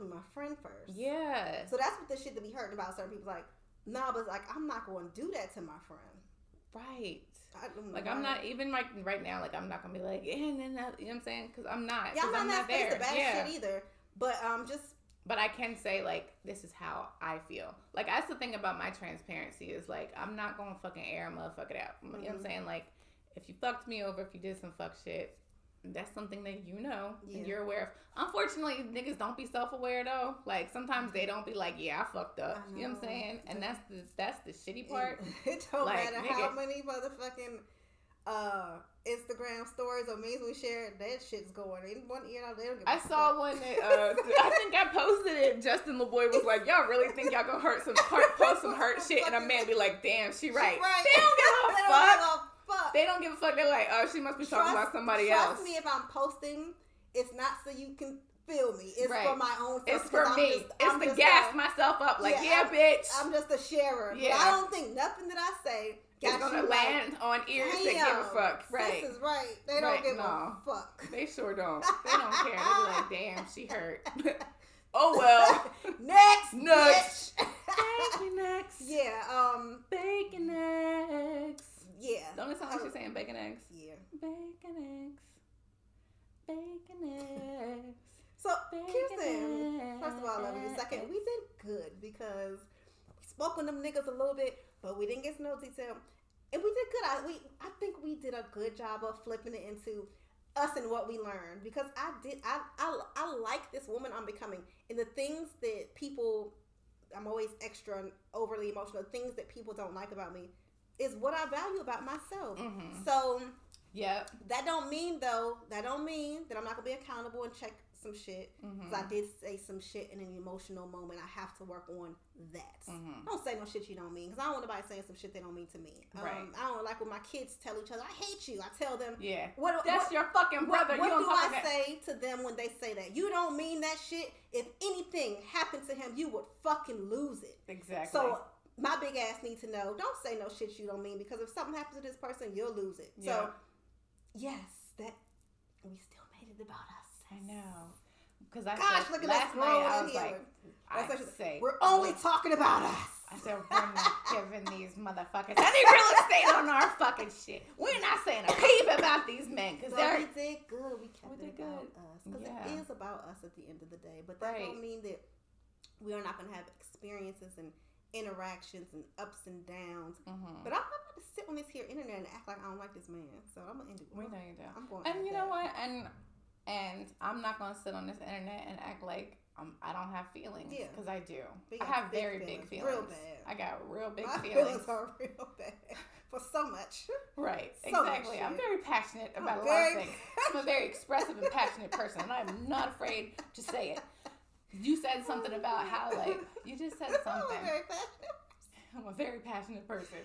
be my friend first. Yeah. So that's what the shit that be hurting about certain people. Like, nah, but like I'm not going to do that to my friend. Right. I'm not even like right now. Like I'm not gonna be like, and then that, you know what I'm saying? Because I'm not. Yeah, I'm not there. The bad shit either. But just. But I can say like this is how I feel. Like that's the thing about my transparency is like I'm not gonna fucking air a motherfucker out. You know what I'm saying? Like if you fucked me over, if you did some fuck shit, that's something that and you're aware of. Unfortunately, niggas don't be self-aware though. Like sometimes they don't be like, yeah, I fucked up. You know what I'm saying? And that's the shitty part. It don't matter how many motherfucking Instagram stories or memes we share, that shit's going in one ear out. They don't give I saw one that I think I posted it. Justin LeBoy was like, y'all really think y'all gonna post some hurt shit, and a man be like, damn, she right. They don't give a fuck. They don't give a fuck. They're like, oh, she must be talking about somebody else. Trust me, if I'm posting, it's not so you can feel me. It's for my own self. It's for me. It's to gas myself up. Like, bitch. I'm just a sharer. Yeah. But I don't think nothing that I say it's gonna land on ears that give a fuck. Right. This is right. They don't give a fuck. They sure don't. They don't care. They be like, damn, she hurt. Oh well. Next. Bacon eggs. Yeah. Bacon eggs. Yeah. Don't it sound like she's saying bacon eggs? Yeah. Bacon eggs. Bacon eggs. So, Kirsten, first of all, I love you. Second, we did good because we spoke with them niggas a little bit, but we didn't get to know detail. And we did good. I think we did a good job of flipping it into us and what we learned, because I like this woman I'm becoming, and the things that people, I'm always extra and overly emotional, things that people don't like about me is what I value about myself. Mm-hmm. So yeah, that don't mean that I'm not gonna be accountable and check some shit, because I did say some shit in an emotional moment. I have to work on that. Don't say no shit you don't mean, because I don't want nobody saying some shit they don't mean to me. Right. I don't like when my kids tell each other, I hate you. I tell them, that's your fucking brother. What do I say to them when they say that? You don't mean that shit. If anything happened to him, you would fucking lose it. Exactly. So my big ass need to know, don't say no shit you don't mean, because if something happens to this person, you'll lose it. Yeah. So yes, that we still made it about us. I know. Because look at last night I was like, we're only talking about us. I said, we're not giving these motherfuckers any real estate on our fucking shit. We're not saying a peep about these men. Because we did good. We kept it about us. Because it is about us at the end of the day. But that don't mean that we are not going to have experiences and interactions and ups and downs. But I'm not about to sit on this here internet and act like I don't like this man. So I'm going to end it. We know you don't. I'm going and you know what? And I'm not going to sit on this internet and act like I don't have feelings, because I do. I have very big feelings. Real bad. I got real big My feelings. are real bad for so much. Right, so exactly. I'm very passionate about a lot of things. I'm a very expressive and passionate person, and I'm not afraid to say it. You said something about how, like, you just said something. I'm very passionate. I'm a very passionate person.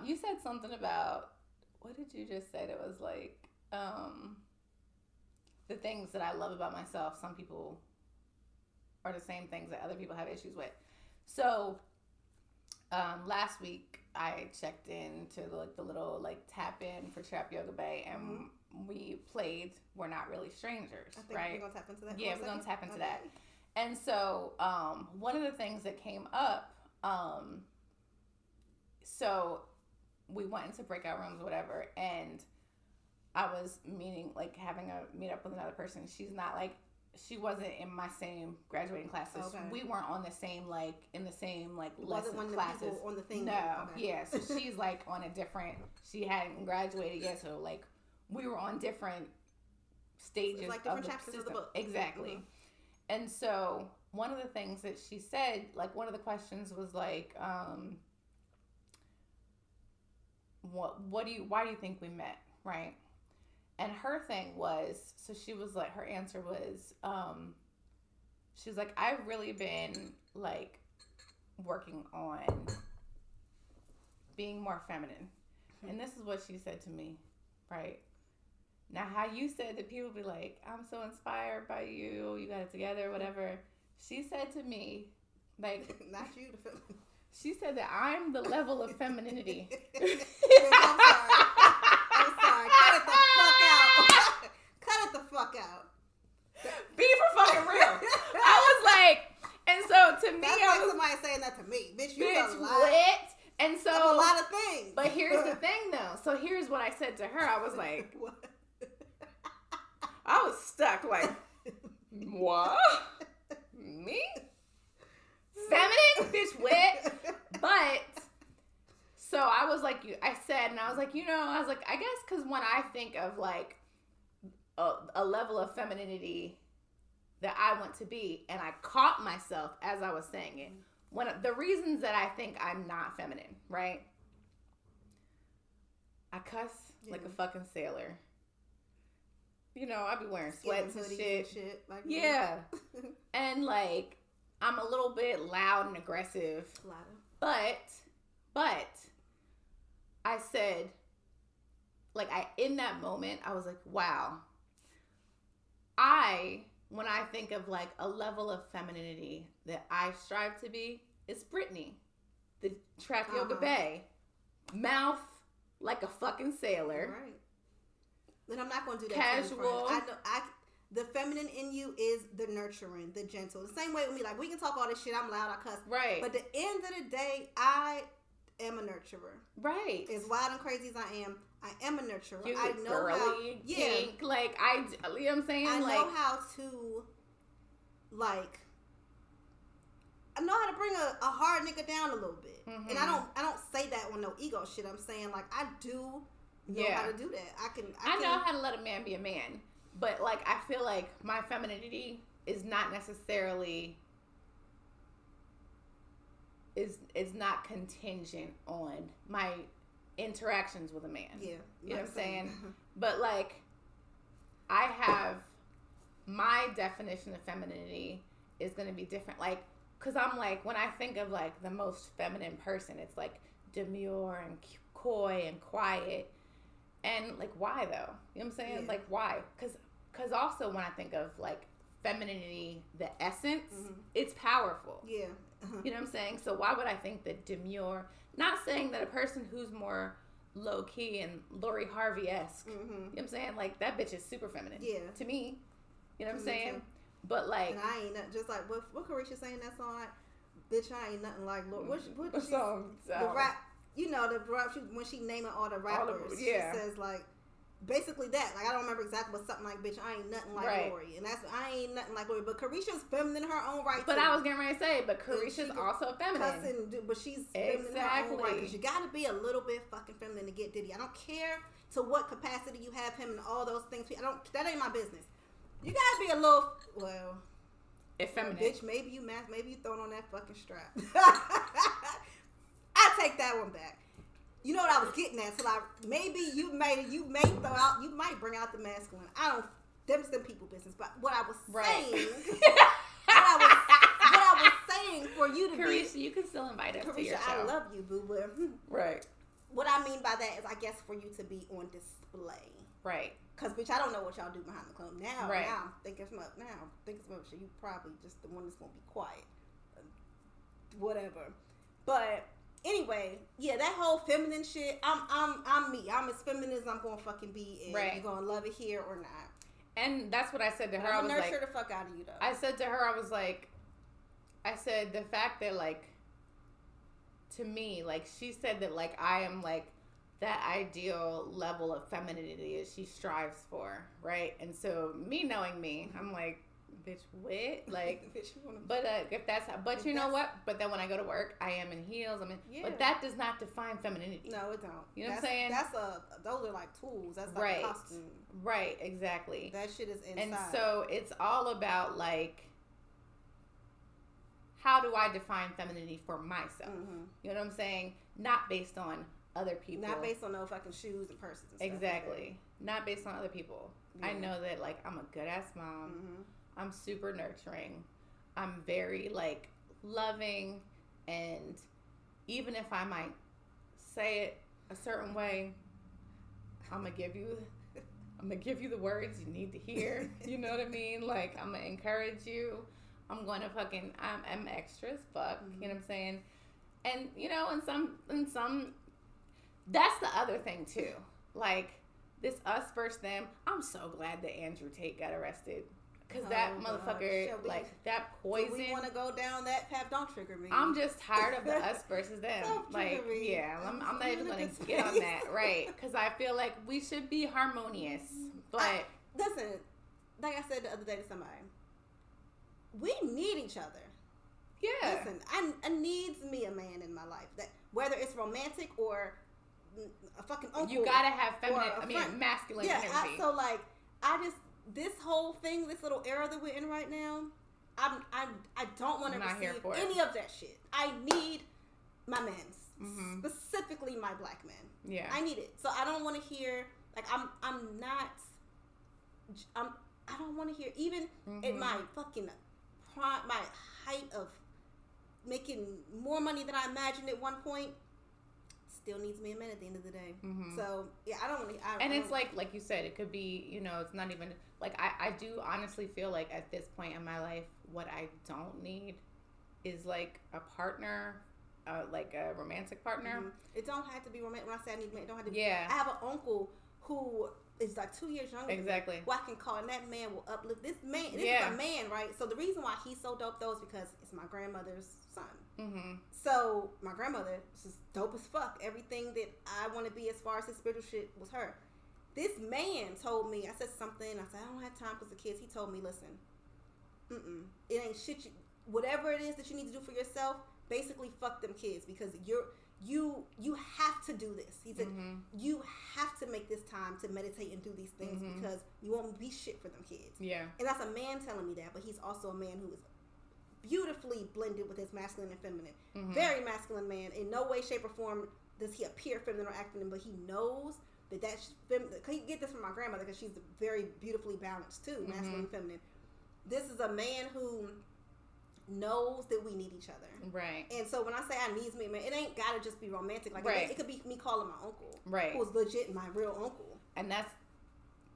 You said something about, what did you just say that was like, the things that I love about myself, some people are the same things that other people have issues with. So, last week I checked into the little tap in for Trap Yoga Bay, and we played We're Not Really Strangers, I think right? We're gonna tap into that. Yeah, we're gonna tap into that. And so, one of the things that came up, so we went into breakout rooms or whatever, and I was having a meet up with another person. She wasn't in my same graduating classes. Okay. We weren't on the same in the same lesson wasn't one of the classes. People on the thing. No, okay. yeah. So she's on a different. She hadn't graduated yet, so we were on different stages different of the chapters system. of the book. Exactly. And so one of the things that she said, one of the questions was why do you think we met, right? And her thing was, so she was her answer was, she was like, I've really been working on being more feminine. And this is what she said to me, right? Now, how you said that people be like, I'm so inspired by you, you got it together, whatever. She said to me, not you, She said that I'm the level of femininity. I'm sorry. I'm sorry. Cut it the fuck out. Cut it the fuck out. Be for fucking real. I was like, and so to me, that's like somebody saying that to me. Bitch, you bitch, a lot. what? And so that's a lot of things. But here's the thing, though. So here's what I said to her. I was like, what? I was stuck. Like, what? Me? Feminine, bitch, what? But so I was like, I said, and I was like, I guess because when I think of like a level of femininity that I want to be, and I caught myself as I was saying it. When the reasons that I think I'm not feminine, right? I cuss like a fucking sailor. I be wearing sweats and shit. Like yeah. And like, I'm a little bit loud and aggressive. Louder. But I said, like, in that moment, I was like, wow. When I think of like a level of femininity that I strive to be, it's Brittany, the Trap Yoga Bae, mouth like a fucking sailor. Right. Then I'm not going to do that. Casual. The feminine in you is the nurturing, the gentle. The same way with me. Like, we can talk all this shit. I'm loud. I cuss. Right. But at the end of the day, I am a nurturer. Right. As wild and crazy as I am a nurturer. You I know girly, how. Kink, Yeah. like, you know what I'm saying? I know how to, like, I know how to bring a hard nigga down a little bit. Mm-hmm. And I don't say that with no ego shit. I'm saying, like, I do know how to do that. I know how to let a man be a man. But, like, I feel like my femininity is not necessarily, is not contingent on my interactions with a man. Yeah. You know what I'm saying? But, like, I have, my definition of femininity is going to be different. Like, because I'm like, when I think of, like, the most feminine person, it's, like, demure and coy and quiet. And, like, why, though? You know what I'm saying? Yeah. Like, why? Because also when I think of, like, femininity, the essence, it's powerful. Yeah. You know what I'm saying? So why would I think that demure, not saying that a person who's more low-key and Lori Harvey-esque, you know what I'm saying? Like, that bitch is super feminine. Yeah. To me. You know what I'm saying? Too. But, like... And I ain't nothing, just like, what Carisha saying that song, like, bitch, I ain't nothing like Lori. What song? The rap, the rap, when she naming all the rappers, she says, like, basically that. Like, I don't remember exactly, but something like, bitch, I ain't nothing like Lori. And that's, I ain't nothing like Lori. But Carisha's feminine in her own right, But too. I was getting ready to say, but Carisha's also feminine. But she's feminine in her own right. Because you got to be a little bit fucking feminine to get Diddy. I don't care to what capacity you have him and all those things. That ain't my business. You got to be a little, effeminate. Bitch, maybe you throwing on that fucking strap. I take that one back. You know what I was getting at? So like, maybe you may throw out, you might bring out the masculine. Them's the people business. But what I was saying, what I was saying for you to Carisha, you can still invite us to your show. I love you, boo, but right. What I mean by that is, I guess, for you to be on display. Right. Because, bitch, I don't know what y'all do behind the club. Now right. I'm thinking some up. Shit, you probably just the one that's going to be quiet. Whatever. But, anyway, yeah, that whole feminine shit, I'm me. I'm as feminine as I'm going to fucking be. And you're going to love it here or not. And that's what I said to her. I was like, nurture the fuck out of you, though. I said to her, I said, the fact that, like, to me, like, she said that, like, I am, like, that ideal level of femininity that she strives for, right? And so, me knowing me, I'm like, bitch, what? Like, but if that's, but you know what? But then when I go to work, I am in heels. But that does not define femininity. No, it don't. You know what I'm saying? Those are like tools. That's like a costume. Right, exactly. That shit is inside. And so it's all about like, how do I define femininity for myself? You know what I'm saying? Not based on other people. Not based on no fucking shoes and purses and stuff. Exactly. Not based on other people. Yeah. I know that, like, I'm a good-ass mom. I'm super nurturing. I'm very, like, loving. And even if I might say it a certain way, I'm going to give you the words you need to hear. You know what I mean? Like, I'm going to encourage you. I'm going to I'm extra as fuck. You know what I'm saying? And you know, in some, that's the other thing too. Like this us versus them. I'm so glad that Andrew Tate got arrested. Because that motherfucker, that poison. Do we want to go down that path? Don't trigger me. I'm just tired of the us versus them. Yeah, I'm not even going to get on that, right? Because I feel like we should be harmonious. But listen, like I said the other day to somebody, we need each other. Yeah. Listen, I needs me a man in my life. That whether it's romantic or a fucking uncle. You gotta have feminine, masculine energy. I just. This whole thing, this little era that we're in right now, I don't want to receive any of that shit. I need my men, specifically my black men. Yeah, I need it. So I don't want to hear I don't want to hear even at my fucking prime, my height of making more money than I imagined at one point. Still needs me a man at the end of the day. So yeah, I don't really. And it's like you said, it could be, you know, it's not even like I do honestly feel like at this point in my life, what I don't need is like a partner, like a romantic partner. It don't have to be romantic. When I say I need a man, it don't have to be. Yeah. I have an uncle who is like 2 years younger. Exactly. Who I can call, and that man will uplift this man. This is a man, right? So the reason why he's so dope though is because it's my grandmother's son. So my grandmother is just dope as fuck. Everything that I want to be as far as his spiritual shit was her. This man told me, I said something, I said, I don't have time because the kids. He told me, listen, it ain't shit. Whatever it is that you need to do for yourself, basically fuck them kids because you have to do this. He said, you have to make this time to meditate and do these things because you won't be shit for them kids. Yeah. And that's a man telling me that, but he's also a man who is beautifully blended with his masculine and feminine. Very masculine man. In no way, shape, or form does he appear feminine or act feminine, but he knows that's feminine. He get this from my grandmother because she's very beautifully balanced too, masculine and feminine. This is a man who knows that we need each other. Right. And so when I say I needs me, man, it ain't gotta just be romantic. Like it could be me calling my uncle. Right. Who's legit my real uncle. And that's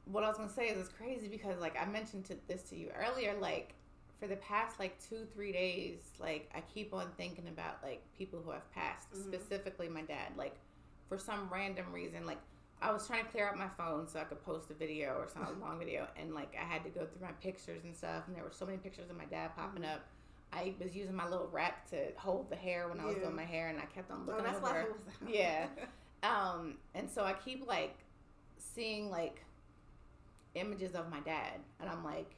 what I was gonna say is it's crazy because like I mentioned this to you earlier, like for the past like 2-3 days, like I keep on thinking about like people who have passed, specifically my dad. Like for some random reason, like I was trying to clear out my phone so I could post a video or some long video, and like I had to go through my pictures and stuff, and there were so many pictures of my dad popping up. I was using my little wrap to hold the hair when I was doing my hair, and I kept on looking over. Why it was yeah. And so I keep like seeing like images of my dad, and I'm like,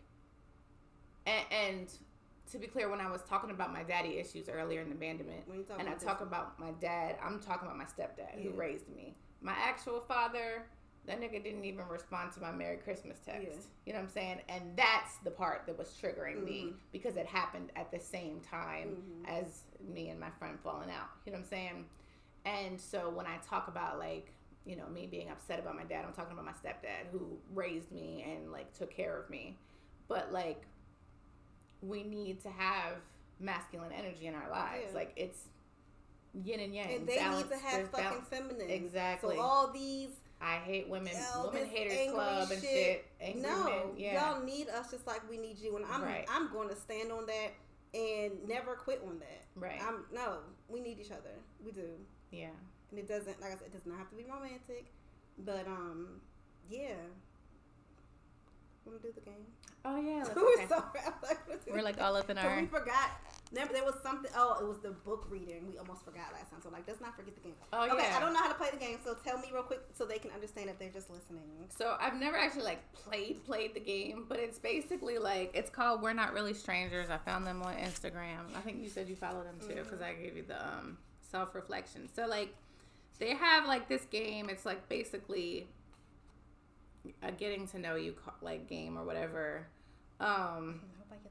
and to be clear, when I was talking about my daddy issues earlier in the abandonment, and I talk about my dad, I'm talking about my stepdad who raised me. My actual father, that nigga didn't even respond to my Merry Christmas text. Yeah. You know what I'm saying? And that's the part that was triggering me because it happened at the same time as me and my friend falling out. You know what I'm saying? And so when I talk about like, you know, me being upset about my dad, I'm talking about my stepdad who raised me and like took care of me. But like, we need to have masculine energy in our lives. Yeah. Like it's yin and yang. And they need to have fucking feminine. Exactly. So all these I hate women, women haters club and shit. Angry men. Yeah. Y'all need us just like we need you, and I'm going to stand on that and never quit on that. Right. We need each other. We do. Yeah. And it doesn't, like I said, it does not have to be romantic, but yeah. Want to do the game? Oh yeah. We're like all up in our. We forgot. There was something. Oh, it was the book reading. We almost forgot last time. So like, let's not forget the game. Oh okay, yeah. I don't know how to play the game, so tell me real quick so they can understand if they're just listening. So I've never actually like played the game, but it's basically like it's called We're Not Really Strangers. I found them on Instagram. I think you said you follow them too because I gave you the self-reflection. So like they have like this game. It's like basically a getting to know you like game or whatever.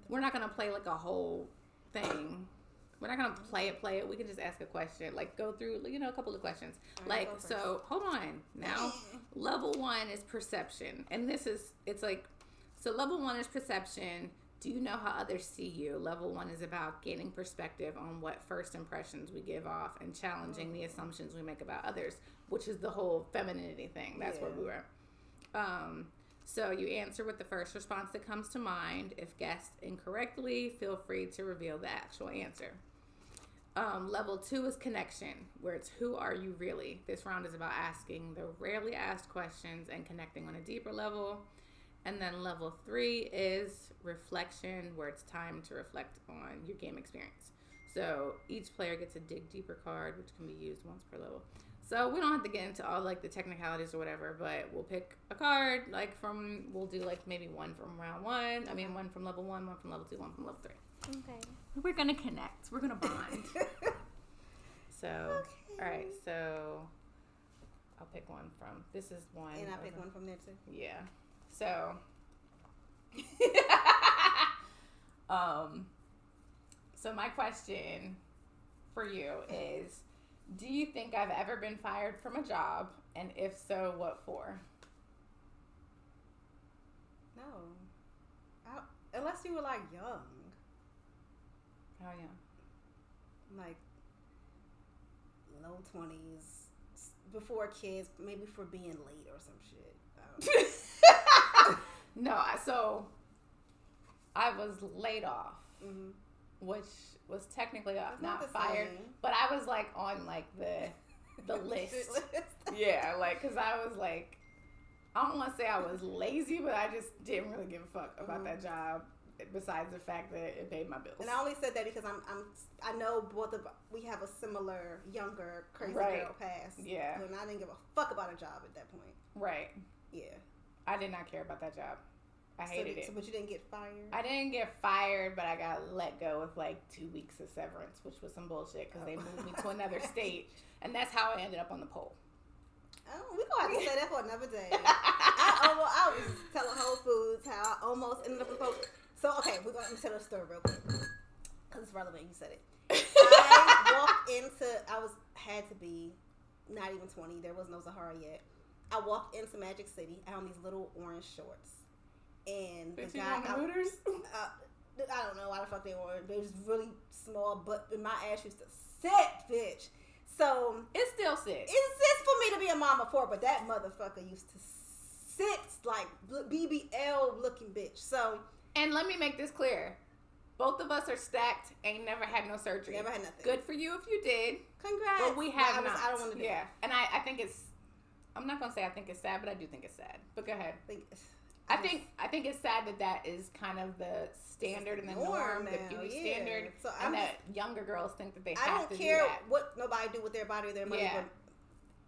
We're not gonna play like a whole thing. We're not gonna play it. We can just ask a question, like go through, you know, a couple of questions. Like, so hold on now. Level 1 is perception, and it's like, so level 1 is perception. Do you know how others see you? Level 1 is about gaining perspective on what first impressions we give off and challenging the assumptions we make about others, which is the whole femininity thing. That's where we were. So you answer with the first response that comes to mind. If guessed incorrectly, feel free to reveal the actual answer. Level 2 is connection, where it's who are you really? This round is about asking the rarely asked questions and connecting on a deeper level. And then level 3 is reflection, where it's time to reflect on your game experience. So each player gets a dig deeper card, which can be used once per level. So we don't have to get into all like the technicalities or whatever, but we'll pick a card we'll do like maybe one from round 1. I mean, one from level 1, one from level 2, one from level 3. Okay. We're gonna connect. We're gonna bond. So, all right. So I'll pick one from. This is one. And I pick one from there too. Yeah. So. So my question for you is: do you think I've ever been fired from a job, and if so, what for? No. Unless you were like young. How young? Like low 20s, before kids, maybe for being late or some shit. No, so I was laid off, which was technically not fired, but I was like on like the list. Yeah, like because I was like, I don't want to say I was lazy, but I just didn't really give a fuck about that job. Besides the fact that it paid my bills. And I only said that because I know we have a similar younger crazy girl past. Yeah. And I didn't give a fuck about a job at that point. Right. Yeah. I did not care about that job. I hated it. But you didn't get fired? I didn't get fired, but I got let go with like 2 weeks of severance, which was some bullshit because they moved me to another state. And that's how I ended up on the pole. Oh, we gonna have to say that for another day. I was telling Whole Foods how I almost ended up on the pole. So, okay, we're going to tell a story real quick. Because it's relevant, you said it. Had to be not even 20. There was no Zahara yet. I walked into Magic City. I had these little orange shorts. And the guy... I don't know why the fuck they were. They was really small, but my ass used to sit, bitch. So... It still sits. It sits for me to be a mama for, but that motherfucker used to sit like BBL looking bitch. So... And let me make this clear. Both of us are stacked, ain't never had no surgery. Never had nothing. Good for you if you did. Congrats. But we have not. I don't want to do that. And I think it's, I'm not going to say I think it's sad, but I do think it's sad. But go ahead. I think it's sad that is kind of the standard and the norm, the beauty standard. So that younger girls think that they have to do that. I don't care what nobody do with their body or their money, but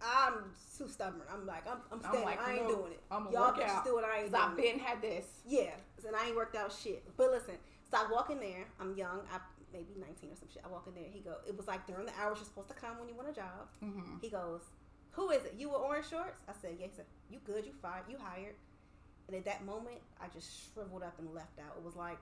I'm too stubborn. I'm like, I'm staying. I ain't doing it. Y'all bitches do it. I ain't doing it. I've been had this. Yeah. And I ain't worked out shit. But listen, so I walk in there. I'm young. I maybe 19 or some shit. I walk in there. It was like during the hours you're supposed to come when you want a job. Mm-hmm. He goes, who is it? You with orange shorts? I said, yeah. He said, you good. You fired. You hired. And at that moment, I just shriveled up and left out. It was like,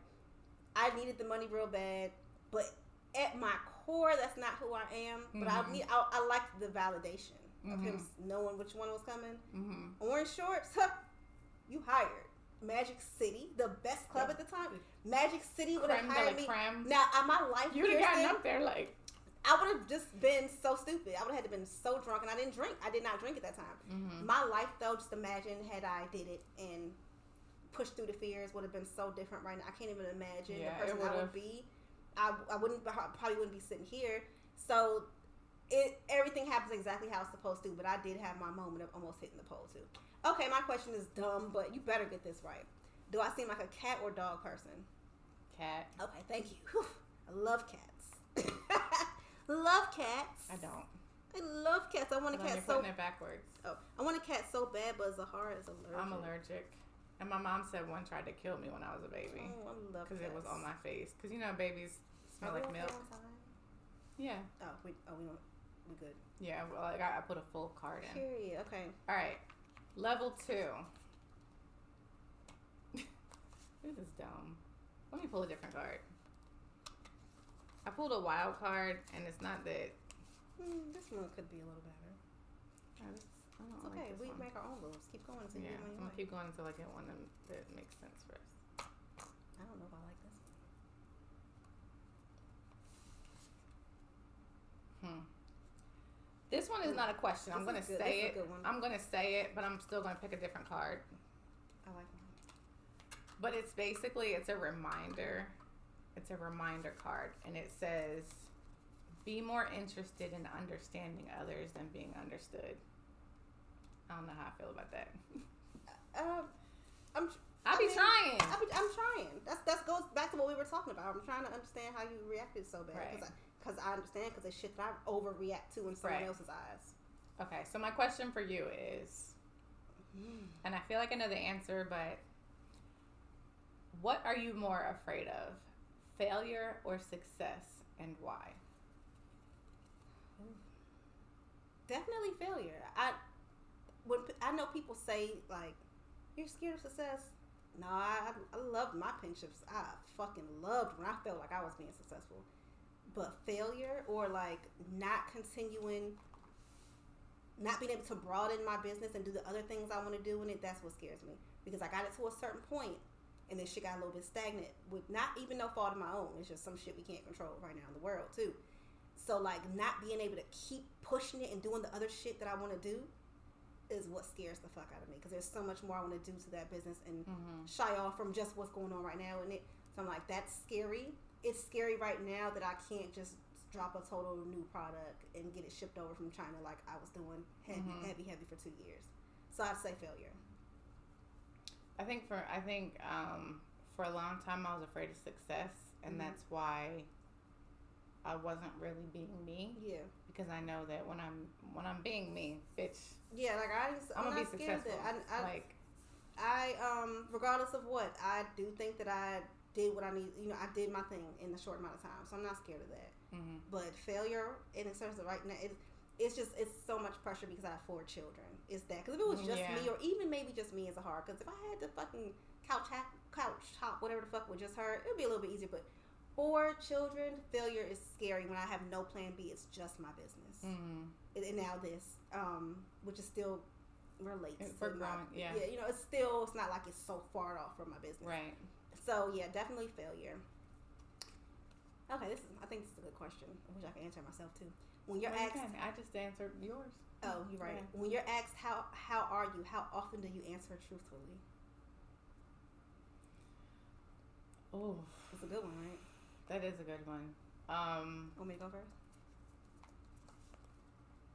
I needed the money real bad. But at my core, that's not who I am. But I liked the validation of him knowing which one was coming. Mm-hmm. Orange shorts? You hired. Magic City, the best club at the time. Magic City would have hired me. Now, my life you would have gotten up there like... I would have just been so stupid. I would have had to been so drunk, and I didn't drink. I did not drink at that time. Mm-hmm. My life, though, just imagine had I did it and pushed through the fears, would have been so different right now. I can't even imagine the person I would be. I probably wouldn't be sitting here. So everything happens exactly how it's supposed to, but I did have my moment of almost hitting the pole, too. Okay, my question is dumb, but you better get this right. Do I seem like a cat or dog person? Cat. Okay, thank you. Whew. I love cats. Love cats. I don't. I love cats. I want a cat so... You're putting it backwards. Oh, I want a cat so bad, but Zahara is allergic. I'm allergic. And my mom said one tried to kill me when I was a baby. Oh, I love cats. Because it was on my face. Because, you know, babies smell like milk. Yeah. Oh, we good. Yeah, well, like I put a full card in. Period. Okay. All right. Level 2. This is dumb. Let me pull a different card. I pulled a wild card, and it's not that. This one could be a little better. Okay, we make our own rules. Keep going until you get one. I'm gonna keep going until I get one that makes sense first. I don't know if I like this one. This one is not a question. I'm gonna say it. I'm gonna say it, but I'm still gonna pick a different card. I like mine. But it's basically, it's a reminder. It's a reminder card, and it says, Be more interested in understanding others than being understood. I don't know how I feel about that. I'm trying. I'm trying. That goes back to what we were talking about. I'm trying to understand how you reacted so bad. Right. Because I understand, because it's shit that I overreact to in someone else's eyes. Okay, so my question for you is, and I feel like I know the answer, but what are you more afraid of? Failure or success, and why? Definitely failure. I know people say, like, you're scared of success. No, I loved my pensions. I fucking loved when I felt like I was being successful. But failure, or like not continuing, not being able to broaden my business and do the other things I want to do in it, that's what scares me. Because I got it to a certain point, and then shit got a little bit stagnant with not even no fault of my own. It's just some shit we can't control right now in the world too. So like not being able to keep pushing it and doing the other shit that I want to do is what scares the fuck out of me, because there's so much more I want to do to that business and shy off from just what's going on right now in it. So I'm like, that's scary. It's scary right now that I can't just drop a total new product and get it shipped over from China like I was doing heavy for 2 years. So I'd say failure. I think for a long time I was afraid of success, and that's why I wasn't really being me. Yeah. Because I know that when I'm being me, bitch. Yeah, like I'm gonna be not scared successful. of that. I regardless of what, I do think that I did what I need. You know, I did my thing in a short amount of time, so I'm not scared of that. But failure, in terms of right now, it's so much pressure because I have 4 children. It's that, because if it was just me, or even maybe just me as a hard, because if I had to fucking couch hop, whatever the fuck with just her, it would be a little bit easier. But 4 children, failure is scary when I have no plan B. It's just my business. And now this, which is still relates to growing. Yeah, you know, it's not like it's so far off from my business. Right. So yeah, definitely failure. Okay, I think this is a good question. I wish I could answer myself too. When you're asked, I just answered yours. Oh, you're right. Yeah. When you're asked how are you, how often do you answer truthfully? Oh, it's a good one, right? That is a good one. Want me to go first?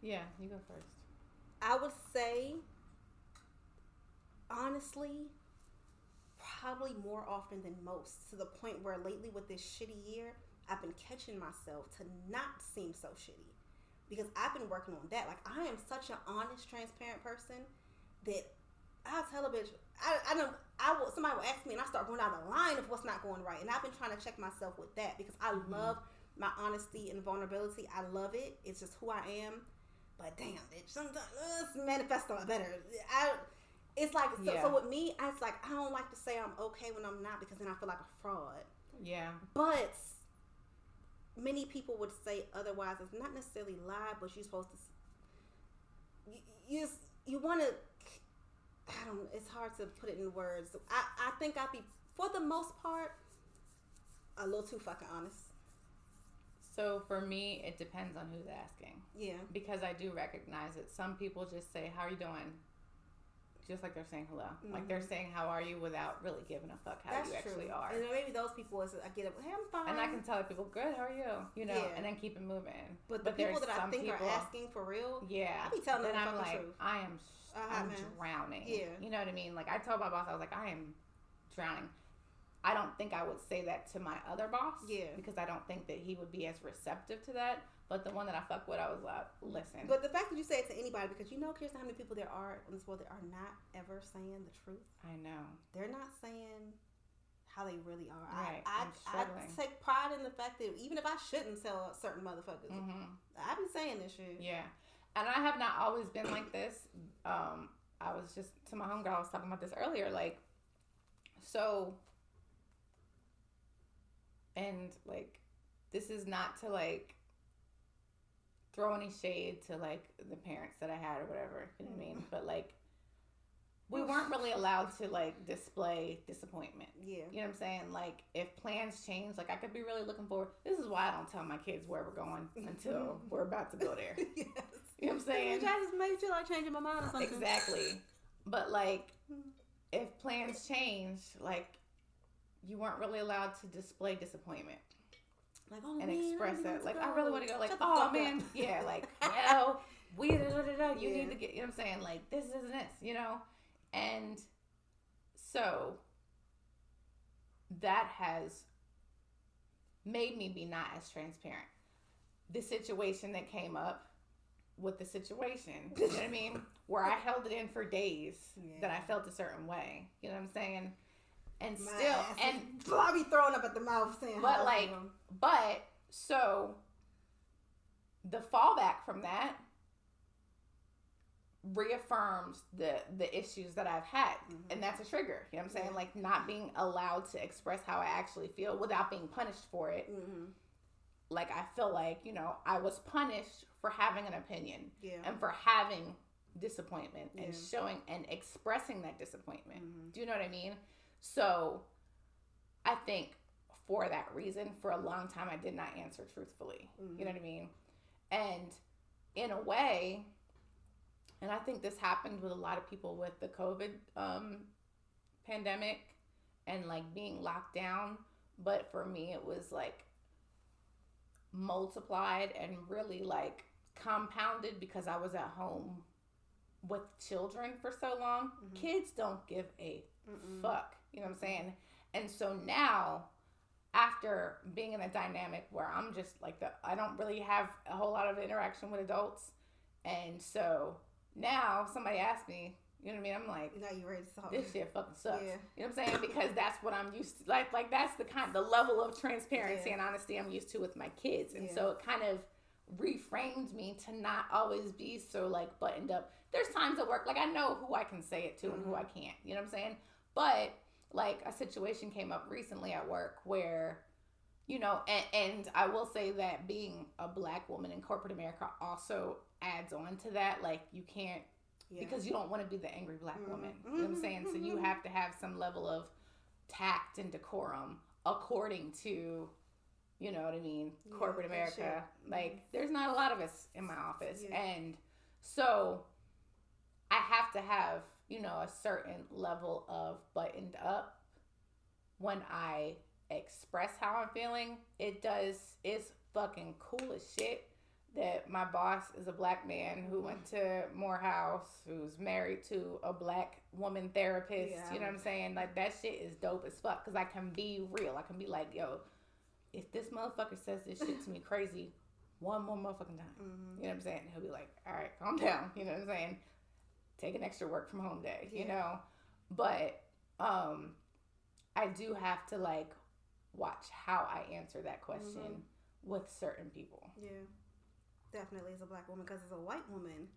Yeah, you go first. I would say, honestly, probably more often than most, to the point where lately with this shitty year, I've been catching myself to not seem so shitty, because I've been working on that. Like, I am such an honest, transparent person that I'll tell a bitch, somebody will ask me and I start going down the line of what's not going right, and I've been trying to check myself with that, because I love my honesty and vulnerability. I love it. It's just who I am. But damn, bitch, sometimes it's manifest on better. It's like, so with me, it's like, I don't like to say I'm okay when I'm not, because then I feel like a fraud. Yeah. But many people would say otherwise. It's not necessarily lie, but you're supposed to, you want to, it's hard to put it in words. I think I'd be, for the most part, a little too fucking honest. So for me, it depends on who's asking. Yeah. Because I do recognize it. Some people just say, "How are you doing?" Just like they're saying hello. Like they're saying, "How are you?" without really giving a fuck how you actually are. And maybe those people, I get up, "Hey, I'm fine." And I can tell people, "Good, how are you?" You know, and then keep it moving. But the people that I think are asking for real, I be telling them I'm the like, truth. I'm drowning. Yeah. You know what I mean? Like, I told my boss, I was like, I am drowning. I don't think I would say that to my other boss. Yeah. Because I don't think that he would be as receptive to that. But the one that I fuck with, I was like, listen. But the fact that you say it to anybody, because you know, Kirsten, how many people there are in this world that are not ever saying the truth. I know. They're not saying how they really are. Right. I take pride in the fact that even if I shouldn't tell certain motherfuckers, I be saying this shit. Yeah. And I have not always been like this. I was just, to my homegirl, I was talking about this earlier. Like, so... And, like, this is not to, like, throw any shade to, like, the parents that I had or whatever. You know what I mean? But, like, we weren't really allowed to, like, display disappointment. Yeah. You know what I'm saying? Like, if plans change, like, I could be really looking forward. This is why I don't tell my kids where we're going until we're about to go there. Yes. You know what I'm saying? I just made you, like, changing my mind or something. Exactly. But, like, if plans change, like, you weren't really allowed to display disappointment. Like, oh man, express that. Like, I go. really want to go. Like, Shut the oh fuck man, up. yeah, like, yo, we you Yeah. need to get. You know what I'm saying? Like, this isn't this. You know, and so that has made me be not as transparent. The situation that came up with the situation, you know what I mean? Where I held it in for days that I felt a certain way. You know what I'm saying? And My still, ass and is- I be throwing up at the mouth saying, but how I like, feel. but so the fallback from that reaffirms the issues that I've had, and that's a trigger. You know what I'm saying? Like, not being allowed to express how I actually feel without being punished for it. Like, I feel like, you know, I was punished for having an opinion and for having disappointment and showing and expressing that disappointment. Do you know what I mean? So I think for that reason, for a long time, I did not answer truthfully. You know what I mean? And in a way, and I think this happened with a lot of people with the COVID pandemic and like being locked down. But for me, it was like multiplied and really like compounded because I was at home with children for so long. Kids don't give a fuck. You know what I'm saying? And so now, after being in a dynamic where I'm just like I don't really have a whole lot of interaction with adults, and so now somebody asks me, you know what I mean? I'm like, now you ready to talk. This shit fucking sucks. You know what I'm saying? Because that's what I'm used to. Like that's the level of transparency and honesty I'm used to with my kids. And so it kind of reframed me to not always be so like buttoned up. There's times at work, like I know who I can say it to and who I can't. You know what I'm saying? But like a situation came up recently at work where, you know, and I will say that being a Black woman in corporate America also adds on to that. Like you can't, because you don't want to be the angry Black woman. You know what I'm saying? So you have to have some level of tact and decorum according to, you know what I mean, corporate America. Like there's not a lot of us in my office. And so I have to have, you know, a certain level of buttoned up when I express how I'm feeling. It's fucking cool as shit that my boss is a Black man who went to Morehouse, who's married to a Black woman therapist. You know what I'm saying? Like that shit is dope as fuck because I can be real. I can be like, yo, if this motherfucker says this shit to me crazy one more motherfucking time, you know what I'm saying? He'll be like, all right, calm down. You know what I'm saying? Take an extra work from home day, you know? But I do have to like watch how I answer that question with certain people. Yeah, definitely as a Black woman, because as a white woman,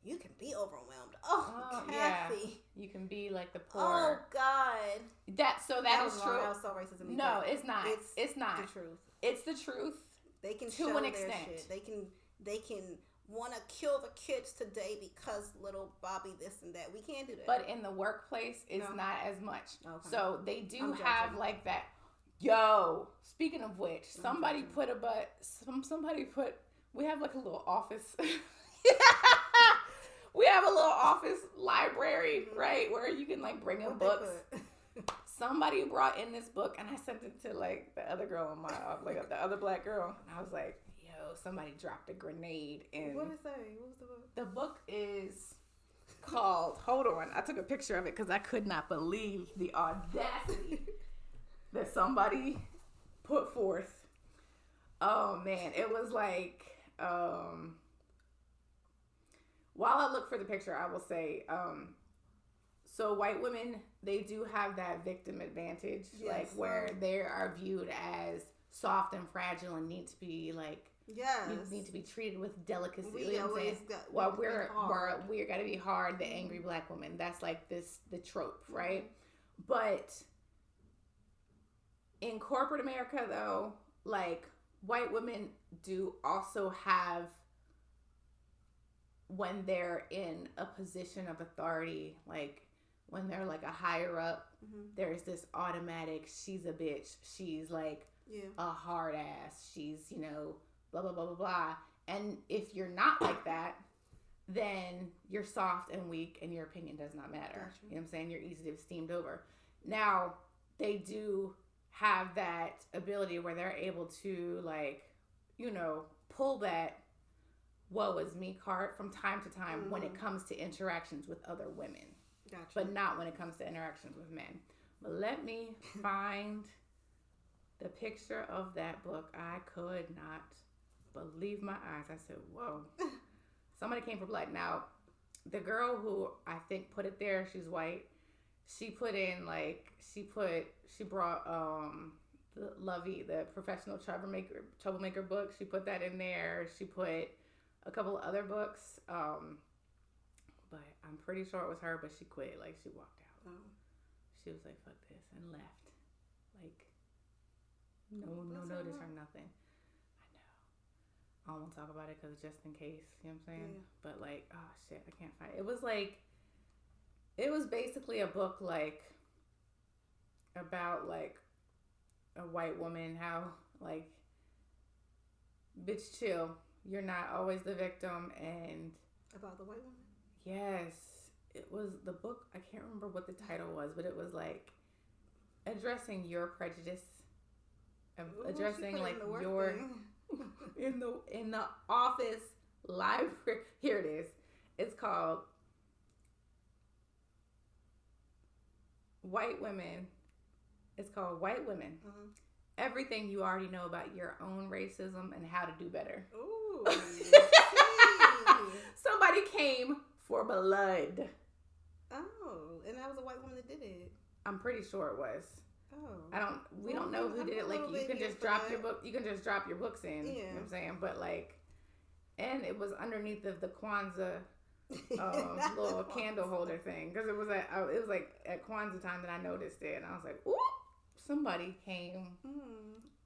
you can be overwhelmed. Oh, Kathy. You can be like the poor. Oh, God. That is true. That was so racist of me. No, it's not. It's not. The truth. It's the truth. They can to show an their extent. Shit. They can want to kill the kids today because little Bobby this and that. We can't do that. But in the workplace, it's not as much. Okay. So they do have like that. Yo, speaking of which, somebody put we have like a little office. We have a little office library, right? Where you can like bring in books. Somebody brought in this book and I sent it to like the other girl in my like the other Black girl. And I was like, yo, somebody dropped a grenade in. What did it say? What was the book? The book is called, hold on, I took a picture of it because I could not believe the audacity that somebody put forth. Oh man, it was like, while I look for the picture, I will say, so white women, they do have that victim advantage, like where they are viewed as soft and fragile and need to be like, need to be treated with delicacy. We always we're gotta be hard, the angry Black woman. That's like the trope, right? But in corporate America, though, like white women do also have, when they're in a position of authority, like when they're like a higher up, there's this automatic, she's a bitch, she's like a hard ass, she's, you know, blah, blah, blah, blah, blah. And if you're not like that, then you're soft and weak and your opinion does not matter. Gotcha. You know what I'm saying? You're easy to be steamed over. Now, they do have that ability where they're able to like pull that woe is me card from time to time when it comes to interactions with other women. Gotcha. But not when it comes to interactions with men. But let me find the picture of that book. I could not believe my eyes. I said, whoa. Somebody came for blood. Now, the girl who I think put it there, she's white. She put in she brought the Lovey, the professional troublemaker book. She put that in there. She put a couple of other books. But I'm pretty sure it was her, but she quit. Like, she walked out. Oh. She was like, fuck this, and left. Like, no notice or nothing. I don't want to talk about it because just in case, you know what I'm saying? Yeah. But like, oh shit, I can't find it. It was basically a book like about like a white woman, how like, bitch, chill. You're not always the victim. And about the white woman? Yes. It was the book. I can't remember what the title was, but it was like addressing your prejudice, addressing like your in the office library. Here it is. It's called White Women. It's called White Women. Mm-hmm. Everything you already know about your own racism and how to do better. Ooh. Somebody came for blood. Oh, and that was a white woman that did it. I'm pretty sure it was. Oh. We don't know who did it. Like, you can just drop your book. You can just drop your books in. Yeah. You know what I'm saying? But like, and it was underneath of the Kwanzaa little candle holder thing, because it was like at Kwanzaa time that I noticed it, and I was like, ooh, somebody came,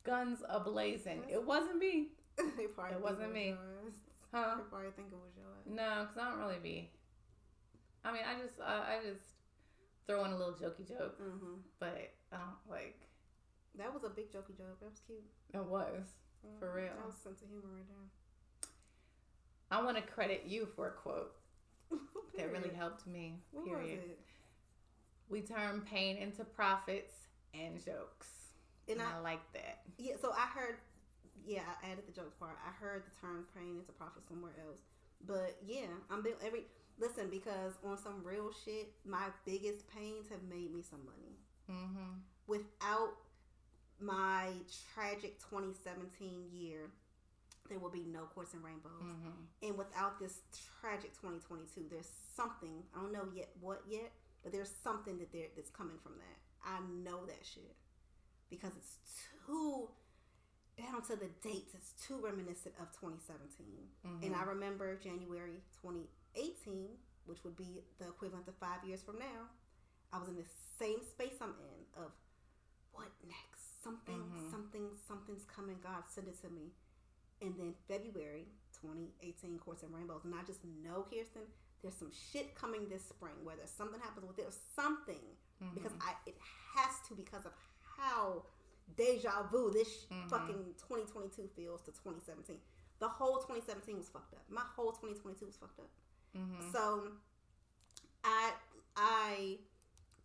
guns ablazing. It wasn't me. It wasn't me. Huh? They probably think it was yours. No, because I don't really be. I mean, I just throw in a little jokey joke, but I don't like. That was a big jokey joke. That was cute. It was, for real. That was sense of humor right there. I want to credit you for a quote that really helped me. What period. Was it? We turn pain into profits and jokes, and I like that. Yeah, so I heard. Yeah, I added the jokes part. I heard the term pain into profit somewhere else, but yeah, listen, because on some real shit, my biggest pains have made me some money. Mm-hmm. Without my tragic 2017 year, there will be no Quartz and Rainbows. Mm-hmm. And without this tragic 2022, there's something, I don't know what yet, but there's something that's coming from that. I know that shit. Because it's too, down to the dates, it's too reminiscent of 2017. Mm-hmm. And I remember January 2018, which would be the equivalent of 5 years from now, I was in the same space I'm in of, what next? Something's coming. God, send it to me. And then February 2018, Quartz and Rainbows. And I just know, Kirsten, there's some shit coming this spring. Whether something happens with it or something. Because it has to, because of how deja vu this fucking 2022 feels to 2017. The whole 2017 was fucked up. My whole 2022 was fucked up. Mm-hmm. So I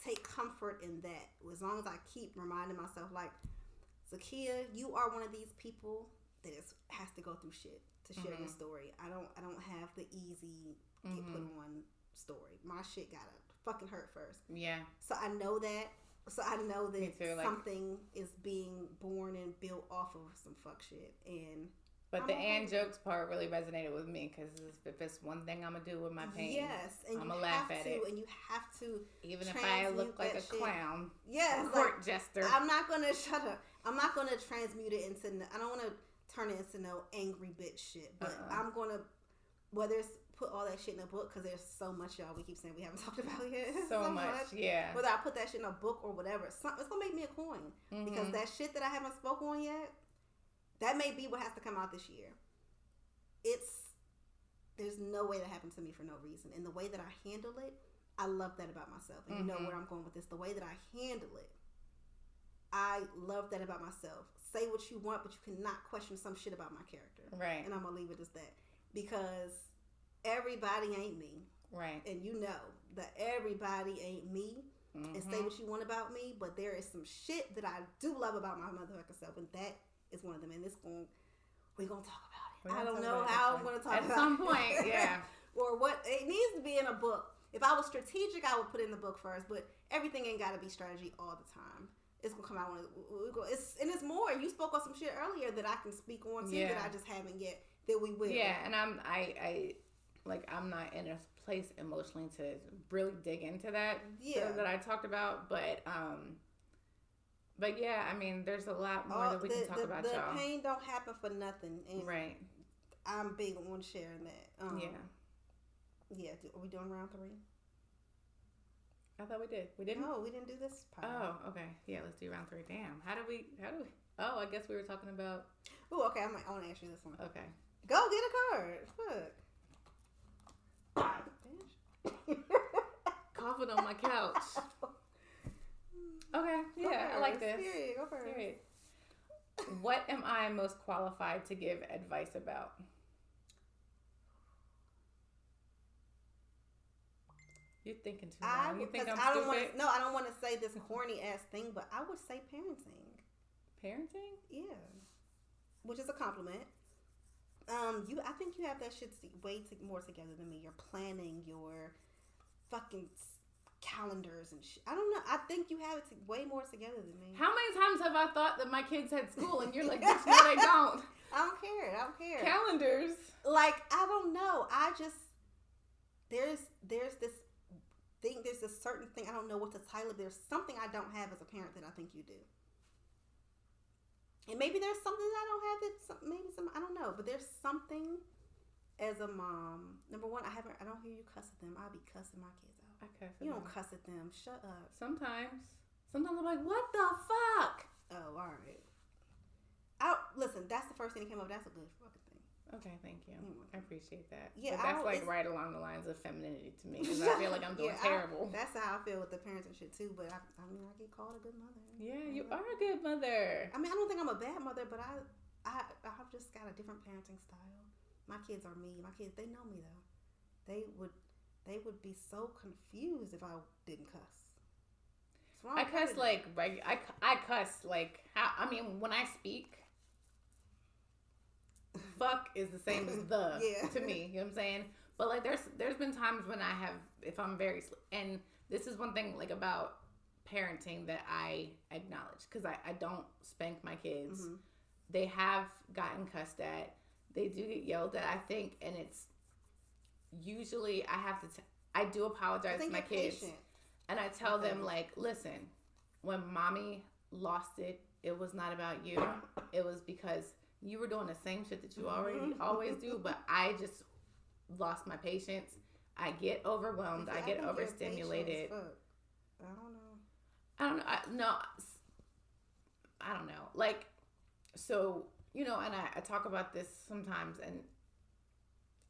take comfort in that. As long as I keep reminding myself, like, Zakia, you are one of these people that has to go through shit to share your story. I don't have the easy get put on story. My shit gotta fucking hurt first. Yeah. So I know that. So I know that something is being born and built off of some fuck shit. But the and jokes part really resonated with me, because if it's one thing I'm gonna do with my pain, yes, and I'm gonna laugh at it, and you have to, even if I look like a clown, yes, a court jester. I'm not gonna shut up. I'm not gonna transmute it into. I don't want to turn it into no angry bitch shit. But I'm gonna, whether it's put all that shit in a book, because there's so much, y'all, we keep saying we haven't talked about yet. So much, yeah. Whether I put that shit in a book or whatever, it's gonna make me a coin, because that shit that I haven't spoken on yet. That may be what has to come out this year. There's no way that happened to me for no reason. And the way that I handle it, I love that about myself. And you know where I'm going with this. The way that I handle it, I love that about myself. Say what you want, but you cannot question some shit about my character. Right. And I'm going to leave it as that. Because everybody ain't me. Right. And you know that everybody ain't me. And say what you want about me. But there is some shit that I do love about my motherfucking self. And that is one of them. And it's going, we're gonna talk about it. I don't know how I'm gonna talk about it. At some point, yeah. Or what it needs to be in a book. If I was strategic, I would put it in the book first. But everything ain't gotta be strategy all the time. It's gonna come out when it's more. You spoke on some shit earlier that I can speak on too that I just haven't yet. That we will. Yeah, and I'm not in a place emotionally to really dig into that. Yeah. That I talked about, but yeah, I mean, there's a lot more that we can talk about. The y'all. pain don't happen for nothing, and right. I'm big on sharing that. Yeah. Yeah. Are we doing round 3? I thought we did. We didn't? No, we didn't do this part. Oh, okay. Yeah, let's do round 3. Damn. How do we Oh, I guess we were talking about Oh, okay. I want to ask you this one. Okay. Go get a card. Fuck. Coughing on my couch. Okay. Yeah, I like this. Period. Go first. Period. What am I most qualified to give advice about? You're thinking too long. You think I'm stupid? I don't want to say this corny ass thing, but I would say parenting. Parenting? Yeah. Which is a compliment. I think you have that shit way more together than me. Your planning, your fucking calendars and shit. I don't know. I think you have it way more together than me. How many times have I thought that my kids had school and you're like, bitch, no, they don't. I don't care. Calendars. Like, I don't know. I just there's this thing. There's a certain thing. I don't know what to title. There's something I don't have as a parent that I think you do. And maybe there's something that I don't have I don't know, but there's something as a mom. Number one, I don't hear you cuss at them. I'll be cussing my kids out. I cuss at You them. don't cuss at them. Shut up. Sometimes I'm like, what the fuck? Oh, all right. Listen, that's the first thing that came up. That's a good fucking thing. Okay, thank you. I appreciate that. Yeah, but that's like right along the lines of femininity to me because I feel like I'm doing terrible. That's how I feel with the parents and shit too. But I mean, I get called a good mother. Yeah, you are a good mother. I mean, I don't think I'm a bad mother, but I've just got a different parenting style. My kids are me. My kids, they know me though. They would be so confused if I didn't cuss. I cuss like I cuss like how I mean when I speak. Fuck is the same as to me, you know what I'm saying? But like there's been times when I have, if I'm very, and this is one thing like about parenting that I acknowledge because I don't spank my kids. Mm-hmm. They have gotten cussed at. They do get yelled at, I think, and it's usually I do apologize to my kids. Patient. And I tell them like, listen, when mommy lost it, it was not about you. It was because you were doing the same shit that you always do, but I just lost my patience. I get overwhelmed. I get overstimulated. I don't know. I don't know. Like, so, you know, and I talk about this sometimes,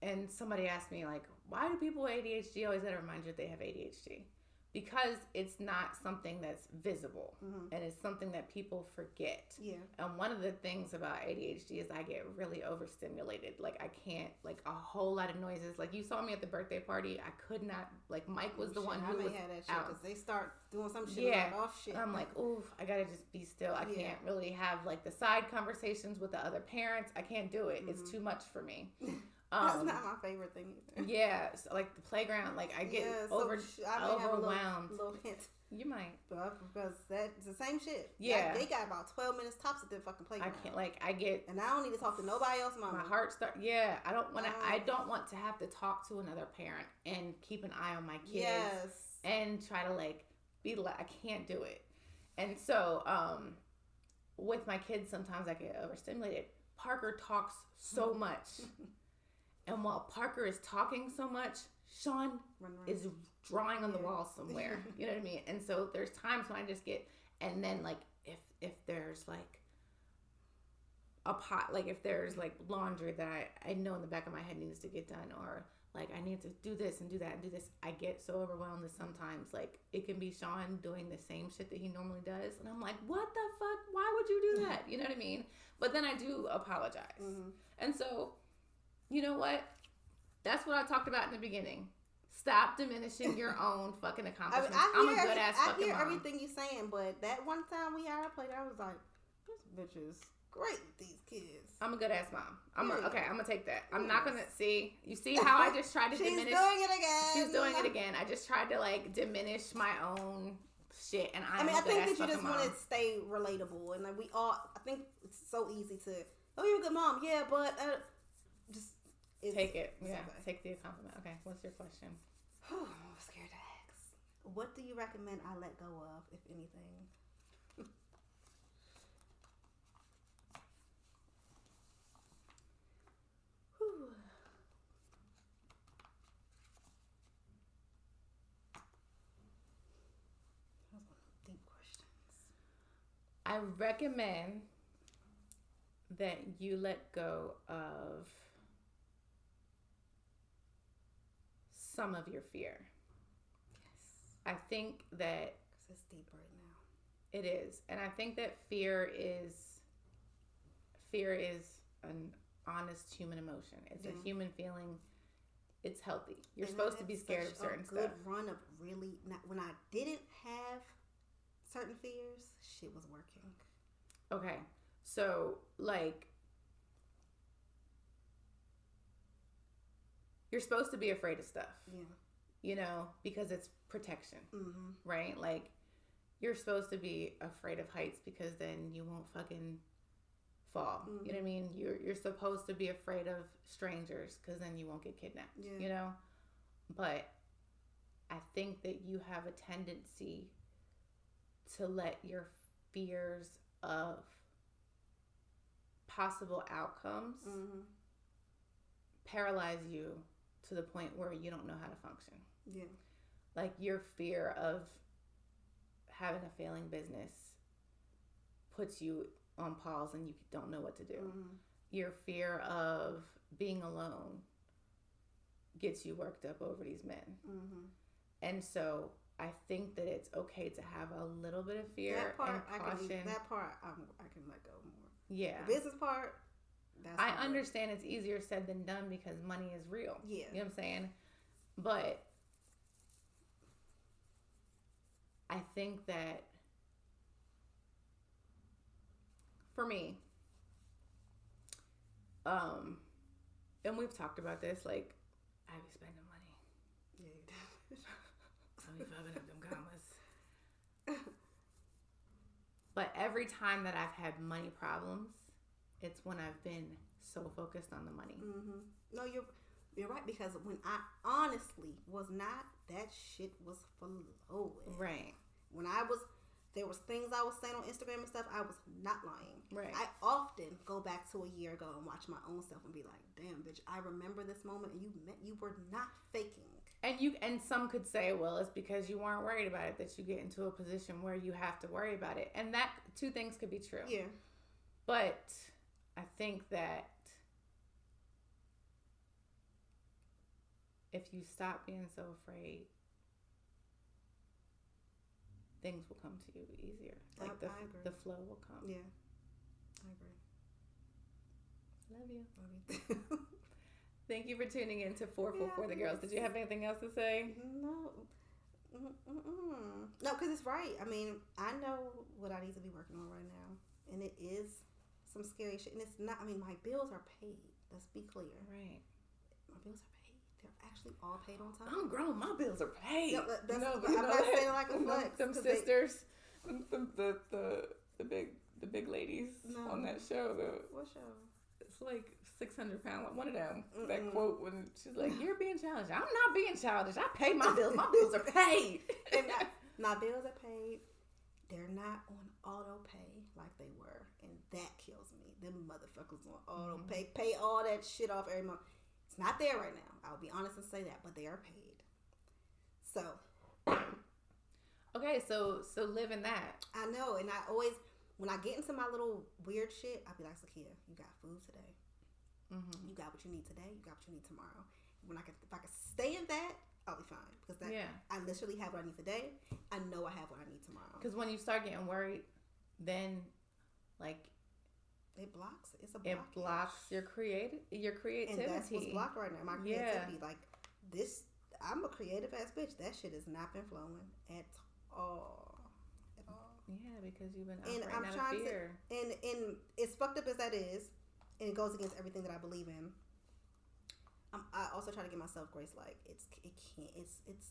and somebody asked me, like, why do people with ADHD always gotta remind you that they have ADHD? Because it's not something that's visible, and it's something that people forget. Yeah. And one of the things about ADHD is I get really overstimulated. Like I can't, like a whole lot of noises. Like you saw me at the birthday party. I could not. Like Mike was the one who was had that shit because they start doing some shit. Yeah. Off shit. I'm like, ooh, I gotta just be still. I can't really have like the side conversations with the other parents. I can't do it. It's too much for me. That's not my favorite thing either. Yeah, so like the playground, like I get overwhelmed. Little hint. You might, because that's the same shit. Yeah, like, they got about 12 minutes tops at their fucking playground. I can't. Like I get, and I don't need to talk to nobody else. Mama. My heart start. Yeah, I don't want to. I don't want to have to talk to another parent and keep an eye on my kids. Yes. And try to like be like I can't do it. And so, with my kids, sometimes I get overstimulated. Parker talks so much. And while Parker is talking so much, Sean is drawing on the wall somewhere. You know what I mean? And so there's times when I just get, and then like if there's like a pot, like if there's like laundry that I know in the back of my head needs to get done, or like I need to do this and do that and do this, I get so overwhelmed that sometimes like it can be Sean doing the same shit that he normally does. And I'm like, what the fuck? Why would you do that? You know what I mean? But then I do apologize. And so, you know what? That's what I talked about in the beginning. Stop diminishing your own fucking accomplishments. I'm a good ass fucking mom. I hear everything you're saying, but that one time we had our plate, I was like, this bitch is great with these kids. I'm a good ass mom. I'm gonna take that. I'm Yes. not gonna see. You see how I just tried to diminish. She's doing it again. She's doing it again. I just tried to like diminish my own shit, and I think that you just want to stay relatable, and like we all. I think it's so easy to. Oh, you're a good mom. Yeah, but just take it. Yeah, take the compliment. Okay, what's your question? I'm scared to ask. What do you recommend I let go of, if anything? Deep questions. I recommend that you let go of some of your fear. Yes. I think that because it's deep right now. It is. And I think that fear is an honest human emotion. It's a human feeling. It's healthy. You're supposed to be scared of certain stuff. Good run of really not, when I didn't have certain fears, shit was working. Okay. So, like, you're supposed to be afraid of stuff. Yeah. You know, because it's protection. Mm-hmm. Right? Like, you're supposed to be afraid of heights because then you won't fucking fall. Mm-hmm. You know what I mean? You're supposed to be afraid of strangers because then you won't get kidnapped. Yeah. You know? But I think that you have a tendency to let your fears of possible outcomes paralyze you to the point where you don't know how to function. Yeah. Like your fear of having a failing business puts you on pause and you don't know what to do. Your fear of being alone gets you worked up over these men. And so I think that it's okay to have a little bit of fear and caution. I can let go more. Yeah. The business part, I understand it's easier said than done because money is real. Yeah. You know what I'm saying? But I think that for me, and we've talked about this, like, I be spending money. Yeah, you do. I be fucking up them commas. But every time that I've had money problems, it's when I've been so focused on the money. No, you're right, because when I honestly was not, that shit was flowing. Right. When there was things I was saying on Instagram and stuff, I was not lying. Right. I often go back to a year ago and watch my own self and be like, damn, bitch, I remember this moment and you were not faking. And some could say, well, it's because you weren't worried about it that you get into a position where you have to worry about it. And that two things could be true. Yeah. But I think that if you stop being so afraid, things will come to you easier. Like I agree. The flow will come. Yeah. I agree. Love you. Love you. Thank you for tuning in to 444 for the Girls. Did you have anything else to say? No. No, because it's right. I mean, I know what I need to be working on right now. And it is some scary shit. And it's not, I mean, my bills are paid. Let's be clear. Right. My bills are paid. They're actually all paid on time. I'm grown. My bills are paid. No, I'm not saying it like a flex. Them sisters, the big ladies on that show. What show? It's like 600 pounds. One of them. That quote when she's like, "You're being childish." I'm not being childish. I pay my bills. My bills are paid. And my bills are paid. They're not on auto pay like they were, and that kills me. Them motherfuckers on auto pay all that shit off every month. It's not there right now. I'll be honest and say that, but they are paid. So. Okay, so live in that. I know, and I always, when I get into my little weird shit, I'll be like, Sakia, you got food today. You got what you need today. You got what you need tomorrow. If I can stay in that, I'll be fine, because I literally have what I need today. I know I have what I need tomorrow. Because when you start getting worried, then like it blocks. It's a block. It blocks your creativity. And that's what's blocked right now. My creativity, like this. I'm a creative ass bitch. That shit has not been flowing at all. Yeah, because you've been And operating I'm out of trying fear. and as fucked up as that is, and it goes against everything that I believe in. I also try to give myself grace. Like it's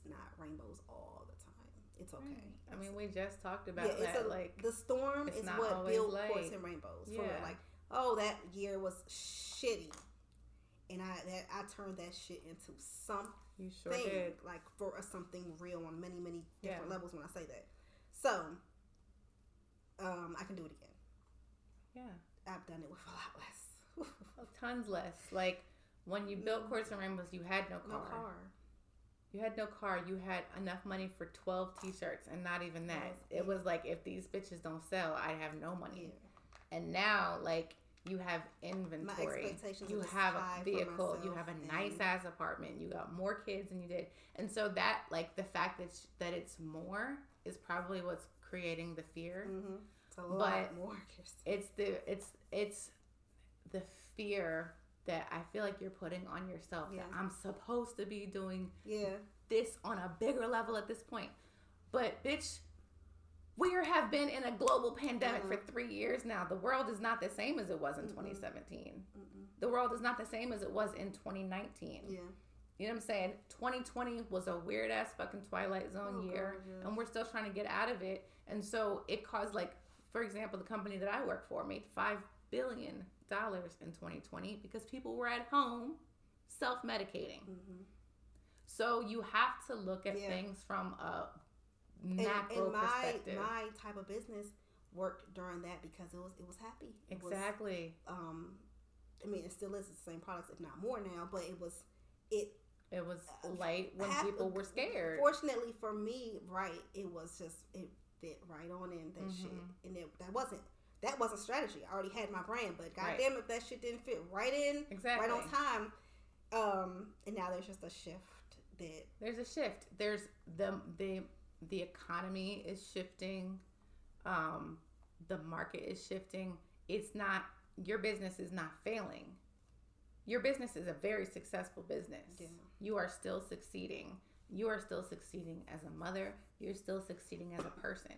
not rainbows all the time. It's okay. Right. I mean, we just talked about that. Like the storm is what builds quartz and rainbows. Yeah. For real. Like, oh, that year was shitty, and I turned that shit into something. You sure did. Like for something real on many different levels. When I say that, so I can do it again. Yeah, I've done it with a lot less. Tons less. Like when you built Quartz and Rainbows, you had no car. You had no car. You had enough money for 12 t-shirts, and not even that. It was like, if these bitches don't sell, I have no money. Yeah. And now, like, you have inventory. You have a vehicle. You have a nice ass apartment. You got more kids than you did. And so that, like, the fact that it's more is probably what's creating the fear. Mm-hmm. It's a lot more. It's the fear that I feel like you're putting on yourself. Yeah. That I'm supposed to be doing this on a bigger level at this point. But bitch, we have been in a global pandemic for 3 years now. The world is not the same as it was in 2017. The world is not the same as it was in 2019. Yeah. You know what I'm saying? 2020 was a weird ass fucking Twilight Zone year, and we're still trying to get out of it. And so it caused, like, for example, the company that I work for made $5 billion in 2020 because people were at home self-medicating. So you have to look at things from a macro perspective. My type of business worked during that because it was happy. Exactly. I mean, it still is the same products, if not more now, but it was light when people were scared. Fortunately for me, it fit right on in that shit, and that wasn't strategy. I already had my brand, but goddamn, if that shit didn't fit right in, right on time, and now there's just a shift. There's a shift. There's the economy is shifting, the market is shifting. It's not, your business is not failing. Your business is a very successful business. Yeah. You are still succeeding. You are still succeeding as a mother. You're still succeeding as a person.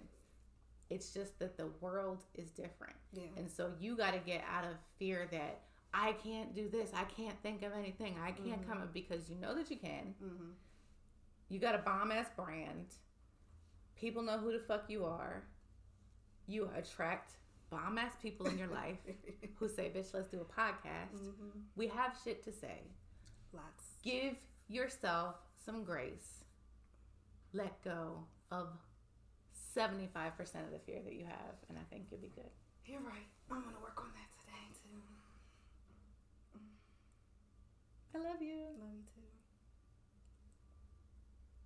It's just that the world is different. Yeah. And so you got to get out of fear that I can't do this. I can't think of anything. I can't come up, because you know that you can. You got a bomb-ass brand. People know who the fuck you are. You attract bomb-ass people in your life who say, bitch, let's do a podcast. We have shit to say. Lots. Give yourself some grace. Let go of 75% of the fear that you have, and I think you'll be good. You're right. I'm going to work on that today, too. I love you. Love you, too.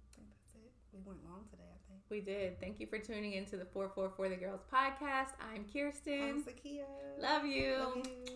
I think that's it. We went long today, I think. We did. Thank you for tuning into the 444 The Girls podcast. I'm Kirsten. I'm Zakia. Love you. Love you.